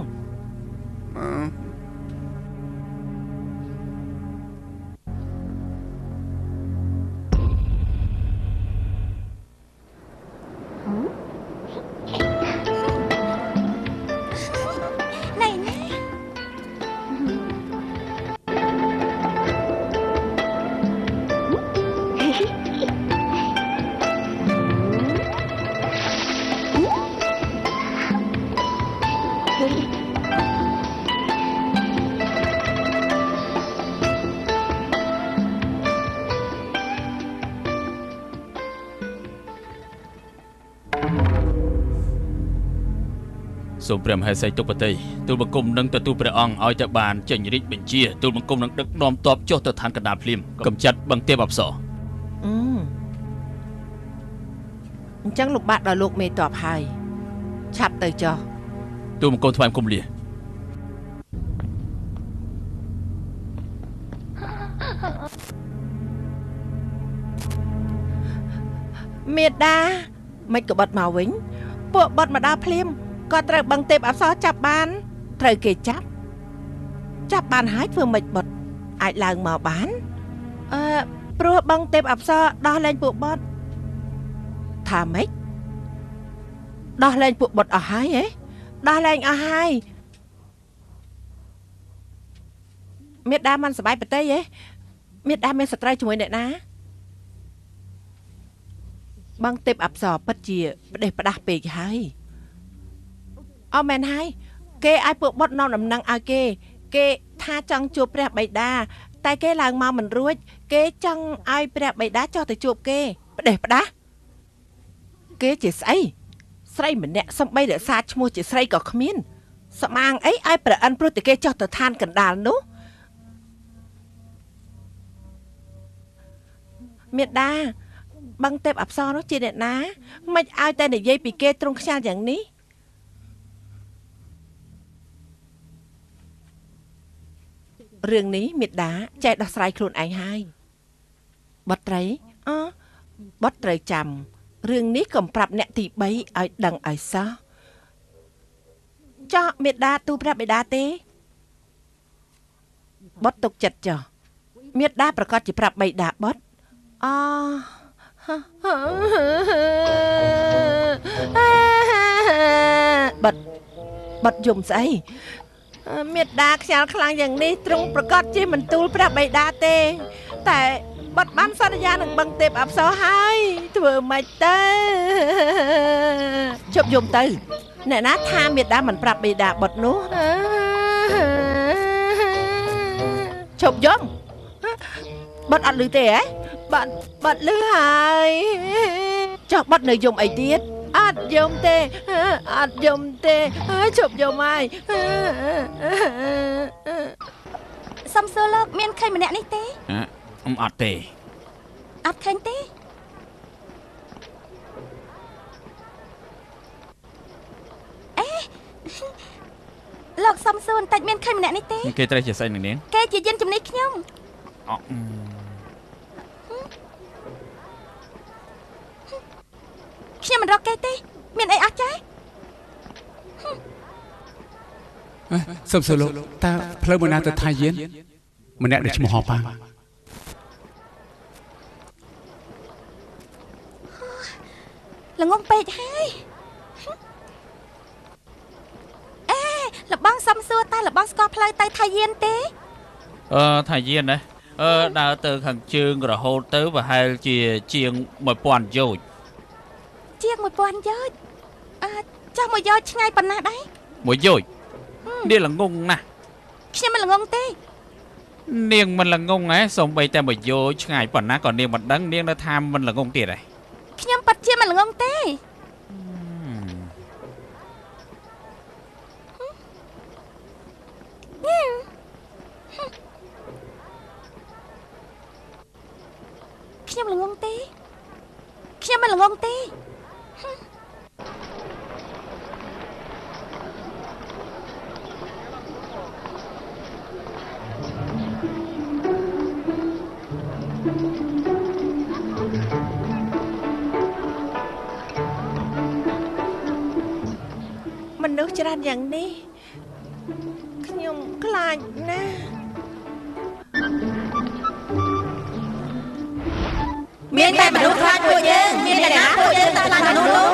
Speaker 3: សូមព្រះមហេសីទុបតីទូលបង្គំនឹងទទួលព្រះអង្គឲ្យតែបានចេញរាជបញ្ជាទូលបង្គំនឹងដឹកនាំទ័ពចុះទៅឋានកណ្ដាលភ្លាមកំចាត់បឹងទេពអប្សរ
Speaker 1: អញ្ចឹងលោកបាទដល់លោកមេទ័ពហើយឆាប់ទៅចុះ
Speaker 3: ទូលបង្គំថ្វាយបង្គំលា
Speaker 1: មេដាមិនក៏បាត់មកវិញពួកបាត់មកដល់ភ្លាមក៏ត្រូវបឹងទេពអប្សរចាប់បានត្រូវគេចាប់បានហើយធ្វើមិនបាត់អាចឡើងមកបានព្រោះបឹងទេពអប្សរដោះលែងពួកបាត់ថាម៉េចដោះលែងពួកបាត់អស់ហើយដោះលែងអស់ហើយមេដាមិនសប្បាយប្រទេសមេដាមានសត្រូវជាមួយអ្នកណាបឹងទេពអប្សរពិតជាផ្ដេសផ្ដាស់ពេកហើយអមែនហើយគេឲ្យពួកបុតនាំដំណឹងឲ្យគេថាចង់ជួបព្រះបិតាតែគេឡើងមកមិនរួចគេចង់ឲ្យព្រះបិតាចុះទៅជួបគេផ្ដេសផ្ដាស់គេជាស្អី ស្រីម្នាក់សំបីរក្សាឈ្មោះជាស្រីក៏គ្មានស្មាងអីឲ្យប្រអិនព្រោះតែគេចោះទៅឋានកណ្ដាលនោះមេដាបឹងទេពអប្សរនោះជាអ្នកណាមិនឲ្យតែនិយាយពីគេទ្រង់ខ្យាល់យ៉ាងនេះរឿងនេះមេដាចេះដោះស្រាយខ្លួនឯងហើយបុត្រីបុត្រីចាំរឿងនេះកុំប្រាប់អ្នកទី3ឲ្យដឹងឲ្យសោះចោះមេដាទូប្រាប់បិតាទេបុតទុកចិត្តចោះមេដាប្រកាសជាប្រាប់បិតាបុតបុតយំស្អីមេដាខ្យាល់ខ្លាំងយ៉ាងនេះទ្រង់ប្រកាសជាមិនទូលប្រាប់បិតាទេតែបាត់បានសន្យានឹងបឹងទេពអប្សរហើយធ្វើម៉េចទៅជប់យំទៅអ្នកណាថាមេដាមិនប្រាប់បិតាបុតនោះជប់យំបុតអត់ឮទេហ៎បាត់ឮហើយចុះបាត់នៅយំអីទៀតអត់យំទេជប់យំហើយ
Speaker 6: សំសួរលោកមានឃើញម្នាក់នេះទេ
Speaker 3: អត់ទេ
Speaker 6: អត់ឃើញទេអេលោកសំសួរបន្តិចមានឃើញម្នាក់នេះទេ
Speaker 3: គេត្រូវជាស្អីនឹងនាង
Speaker 6: គេជាយានជំនិះខ្ញុំខ្ញុំមិនរកគេទេមានអីអស់ចា
Speaker 5: សុំសួរលោកតើផ្លូវមួយណាទៅថៃយានម្នាក់ដែលឈ្មោះហោប៉ា
Speaker 6: ល្ងងពេកហើយលបងសំសួរតើលបងស្គាល់ផ្លូវទៅថៃយានទេ
Speaker 3: ថៃយានណាដើរទៅខាងជើងរហូតទៅប្រហែលជាជាង1000យោជ
Speaker 6: ជាង1000យោជចុះ1យោជឆ្ងាយប៉ុណ្ណាដែរ
Speaker 3: 1យោជនាងល្ងងណាស់
Speaker 6: ខ្ញុំមិនល្ងងទេ
Speaker 3: នាងមិនល្ងងហ៎សូម្បីតែ1យោជឆ្ងាយប៉ុណ្ណាក៏នាងមិនដឹងនាងនៅថាមិនល្ងងទៀតហ៎
Speaker 6: ខ្ញុំប៉ាត់ជាមិនល្ងងទេខ្ញុំល្ងងទេខ្ញុំមិនល្ងងទេ
Speaker 1: មនុស្សច្រើនយ៉ាងនេះខ្ញុំខ្លាចណាស់
Speaker 6: មានតែមនុស្សខ្លាចពួកយើងមានតែណាពួកយើងតែខ្លាចមនុស្សនោះ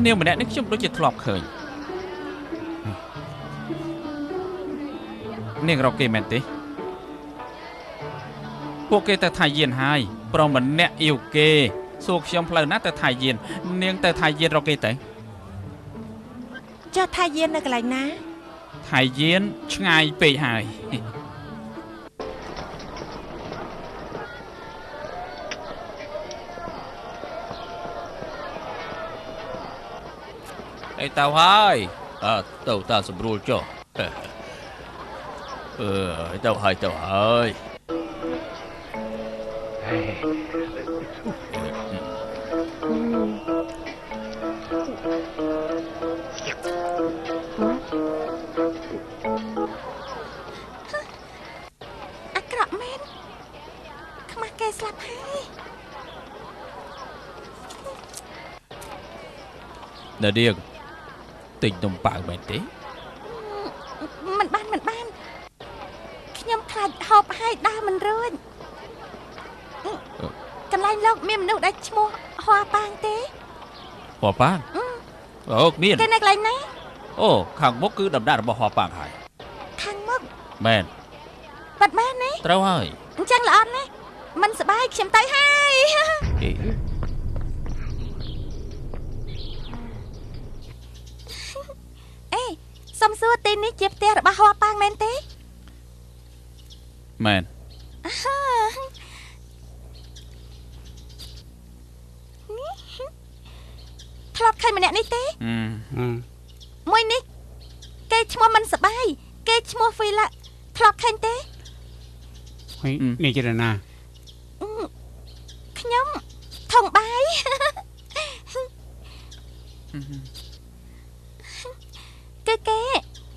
Speaker 3: នាងម្នាក់នេះខ្ញុំដូចជាធ្លាប់ឃើញនាងរកគេមែនទេពួកគេទៅថៃយានហើយប្រម្នាក់អ៊ីវគេសួរខ្ញុំផ្លូវណាទៅថៃយាននាងទៅថៃយានរកគេទៅ
Speaker 1: ចុះថៃយាននៅកន្លែងណា
Speaker 3: ថៃយានឆ្ងាយពេកហើយអីទៅហើយទៅតាសម្រួលចុះទៅហើយ
Speaker 6: អាក្រក់មែនខ្មាស់គេស្លាប់ហើយ
Speaker 3: ណាឌៀងទិញនំប៉័ងមែនទេ
Speaker 6: មិនបានខ្ញុំខ្លាចហូបហើយដើរមិនរួចកន្លែងលោកមានមនុស្សដែលឈ្មោះហွာប៉ាងទេ
Speaker 3: ហွာប៉ាងអូមាន
Speaker 6: គេនៅកន្លែងណា
Speaker 3: អូខាងមុខគឺដំណាក់របស់ហွာប៉ាងហើយ
Speaker 6: ខាងមុខ
Speaker 3: មែន
Speaker 6: បាត់មែនទេ
Speaker 3: ត្រូវហើយ
Speaker 6: អញ្ចឹងល្អណាស់មិនសប្បាយខ្ញុំទៅហើយអេសុំសួរទីនេះជាផ្ទះរបស់ហွာប៉ាងមែនទេ
Speaker 3: មែន
Speaker 6: ធ្លាប់ឃើញម្នាក់នេះទេមួយនេះគេឈ្មោះមិនសបាយគេឈ្មោះហ្វីឡាធ្លាប់ឃើញទេ
Speaker 5: ហើយនេះជាណា
Speaker 6: ខ្ញុំថងបាយ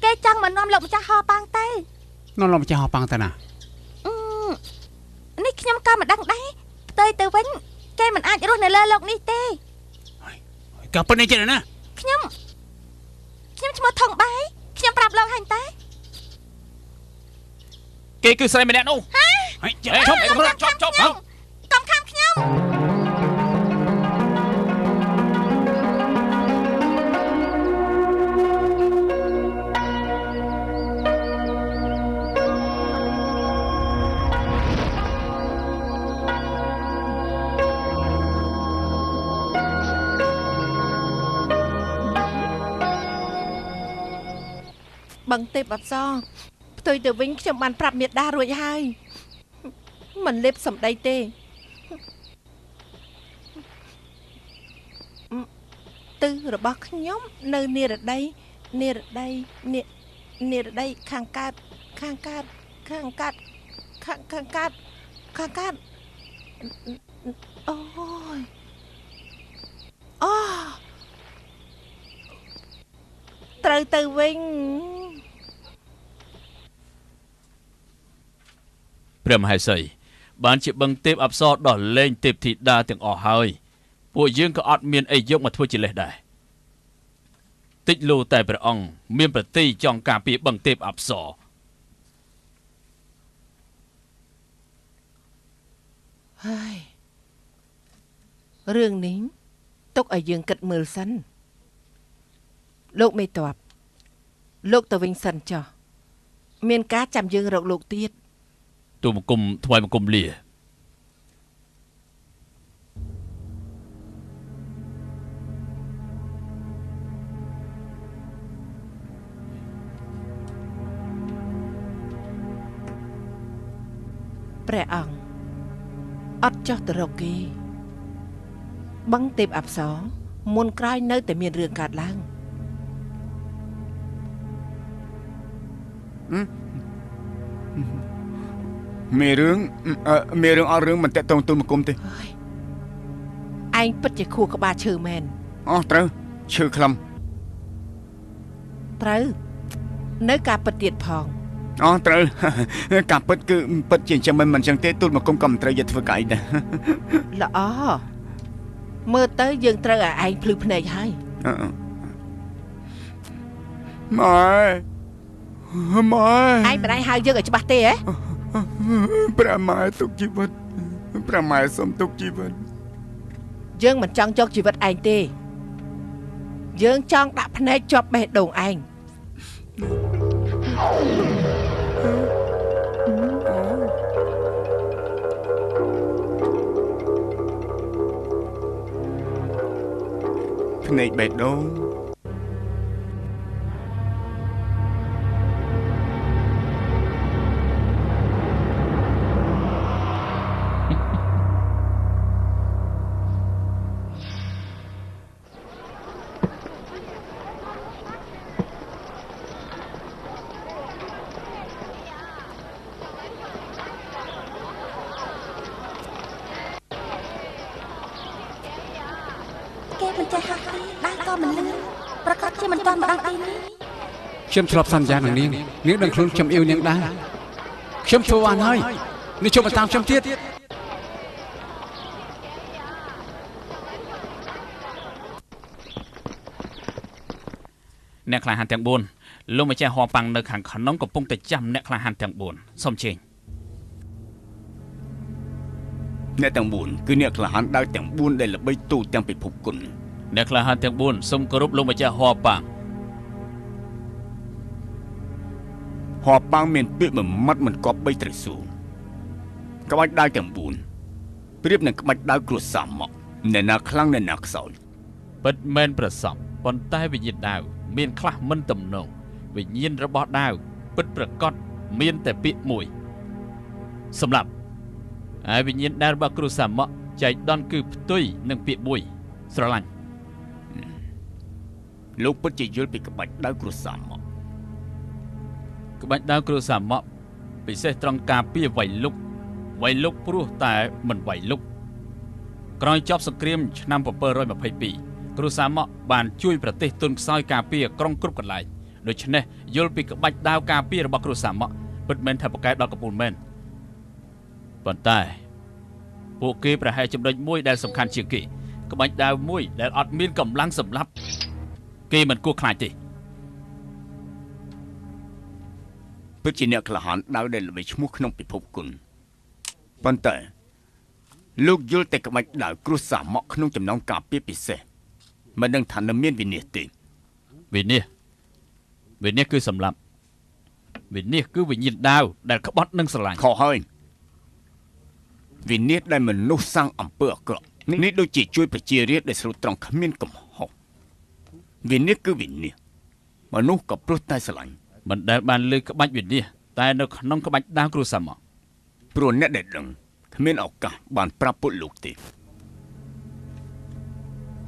Speaker 6: គេចង់មកនាំលោកម្ចាស់ហោប៉ាងទៅ
Speaker 5: នាំលោកម្ចាស់ហោប៉ាងទៅណា
Speaker 6: នេះខ្ញុំក៏មិនដឹងដែរផ្ទុយទៅវិញគេមិនអាចរស់នៅលើโลกនេះទេ
Speaker 5: ក៏ប៉ុណ្្នេះចេះណា
Speaker 6: ខ្ញុំឈ្មោះថងបាយខ្ញុំប្រាប់លោកហើយតែ
Speaker 3: គេគឺស្រីម្នាក់នោះ
Speaker 5: ហើយ
Speaker 3: ជប់កុំ
Speaker 6: ខាំខ្ញុំ
Speaker 1: បឹងទេពអប្សរផ្ទុយទៅវិញខ្ញុំបានប្រាប់មេដារួចហើយមិនលេបសម្ដីទេទិសរបស់ខ្ញុំនៅនិរដីខាងកើតអូយត្រូវទៅវិញ
Speaker 3: ព្រះមហេសីបានជាបឹងទេពអប្សរដោះលែងទេពធីតាទាំងអស់ហើយពួកយើងក៏អត់មានអីយកមកធ្វើជាលេសដែរតិចលូតែព្រះអង្គមានប្រតិចង់ការពារបឹងទេពអប្សរ
Speaker 1: ហើយរឿងនេះទុកឲ្យយើងគិតមើលសិនលោកមេតបលោកទៅវិញសិនចុះមានការចាំយើងរកលោកទៀត
Speaker 3: ទូបង្គំថ្វាយបង្គំលា
Speaker 1: ព្រះអង្គអត់ចោះទៅរកគេបឹងទេពអប្សរមុនក្រោយនៅតែមានរឿងកើតឡើង
Speaker 4: មេរឿងអត់រឿងមិនតេតងទូលមកគុំទេ
Speaker 1: ឯងពិតជាខួរក្បាលឈើមែន
Speaker 4: ត្រូវឈើខ្លឹម
Speaker 1: ត្រូវនៅការពិតទៀតផង
Speaker 4: ត្រូវការពិតគឺពិតជាអញ្ចឹងមិនអញ្ចឹងទេទូលមកគុំក៏មិនត្រូវយកធ្វើកៅអីដែរ
Speaker 1: ល្អមើលទៅយើងត្រូវឲ្យឯងភ្លឺភ្នែកហើយ
Speaker 4: ម៉ែ
Speaker 1: ឯងមិនឯងហៅយើងឲ្យច្បាស់ទេហ៎
Speaker 4: ព្រះម៉ែទុកជីវិតព្រះម៉ែសុំទុកជីវិត
Speaker 1: យើងមិនចង់យកជីវិតឯងទេយើងចង់ដាក់ភ្នែកជាប់បេះដូងឯង
Speaker 4: ភ្នែកបេះដូង
Speaker 5: ខ្ញុំធ្លាប់សន្យានឹងនាងដឹងខ្លួនខ្ញុំអ៊ីវនាងដែរខ្ញុំធ្វើបានហើយនេះជប់មកតាមខ្ញុំទៀត
Speaker 3: អ្នកក្លាហានទាំង4លោកម្ចាស់ហោប៉ាំងនៅខាងក្នុងកំពុងតែចាំអ្នកក្លាហានទាំង4សូមជេង
Speaker 4: អ្នកទាំង4គឺអ្នកក្លាហានដើរទាំង4ដែលល្បីទូទាំងពិភពគុណ
Speaker 3: អ្នកក្លាហានទាំង4សូមគោរពលោកម្ចាស់ហោប៉ាំង
Speaker 4: ហោប៉ាំងមានពាក្យមួយម៉ាត់មិនគប់បីត្រៃស៊ូក្បាច់ដើរទាំង4ប្រៀបនឹងក្បាច់ដើរគ្រួសារមកអ្នកណាខ្លាំងអ្នកណាខ្សោយ
Speaker 3: ពិតមែនប្រសពប៉ុន្តែវិញ្ញាណដាវមានខ្លះមិនទំនងវិញ្ញាណរបស់ដាវពិតប្រកបមានតែពាក្យមួយសម្រាប់ហើយវិញ្ញាណដាវរបស់គ្រូសាមកចែកដន់គឺផ្ទុយនឹងពាក្យមួយស្រឡាញ់
Speaker 4: លោកពិតជាយល់ពីក្បាច់ដើរគ្រួសារមក
Speaker 3: ក្បាច់ដាវគ្រូសាមកពិសេសត្រង់ការពារវៃលុកព្រោះតែមិនវៃលុកក្រោយចប់សង្គ្រាមឆ្នាំ722គ្រូសាមកបានជួយប្រទេសទុនខ្សោយការពារក្រុងគ្រប់កន្លែងដូច្នេះយល់ពីក្បាច់ដាវការពាររបស់គ្រូសាមកពិតមែនថាប្រកែកដល់កំពូលមែនប៉ុន្តែពួកគេប្រហែលចំណុចមួយដែលសំខាន់ជាងគេក្បាច់ដាវមួយដែលអត់មានកម្លាំងសម្លាប់គេមិនគួរខ្លាចទេ
Speaker 4: ពិតជាអ្នកក្លាហានដាវដែលល្បីឈ្មោះក្នុងពិភពគុណប៉ុន្តែលោកយល់តែក្បាច់ដាវគ្រួសារមកក្នុងចំណងការពារពិសេសមិនដឹងថានៅមានវិនិច្ឆ័យទេ
Speaker 3: វិនិច្ឆ័យគឺសម្លាប់វិនិច្ឆ័យគឺវិញ្ញាណដាវដែលក្បត់នឹងស្រឡាញ់
Speaker 4: ខុសហើយវិនិច្ឆ័យដែលមនុស្សសាងអំពើអាក្រក់នេះដូចជាជួយប្រជារាស្ត្រដែលស្លូតត្រង់គ្មានកំហុសវិនិច្ឆ័យគឺវិនិច្ឆ័យមនុស្សក៏ព្រោះតែស្រឡាញ់
Speaker 3: មិនដែលបានលើក្បាច់វិនិច្ឆ័យតែនៅក្នុងក្បាច់ដាវគ្រួសារមក
Speaker 4: ព្រោះអ្នកដែលដឹងគ្មានឱកាសបានប្រាប់ពួកលោកទេ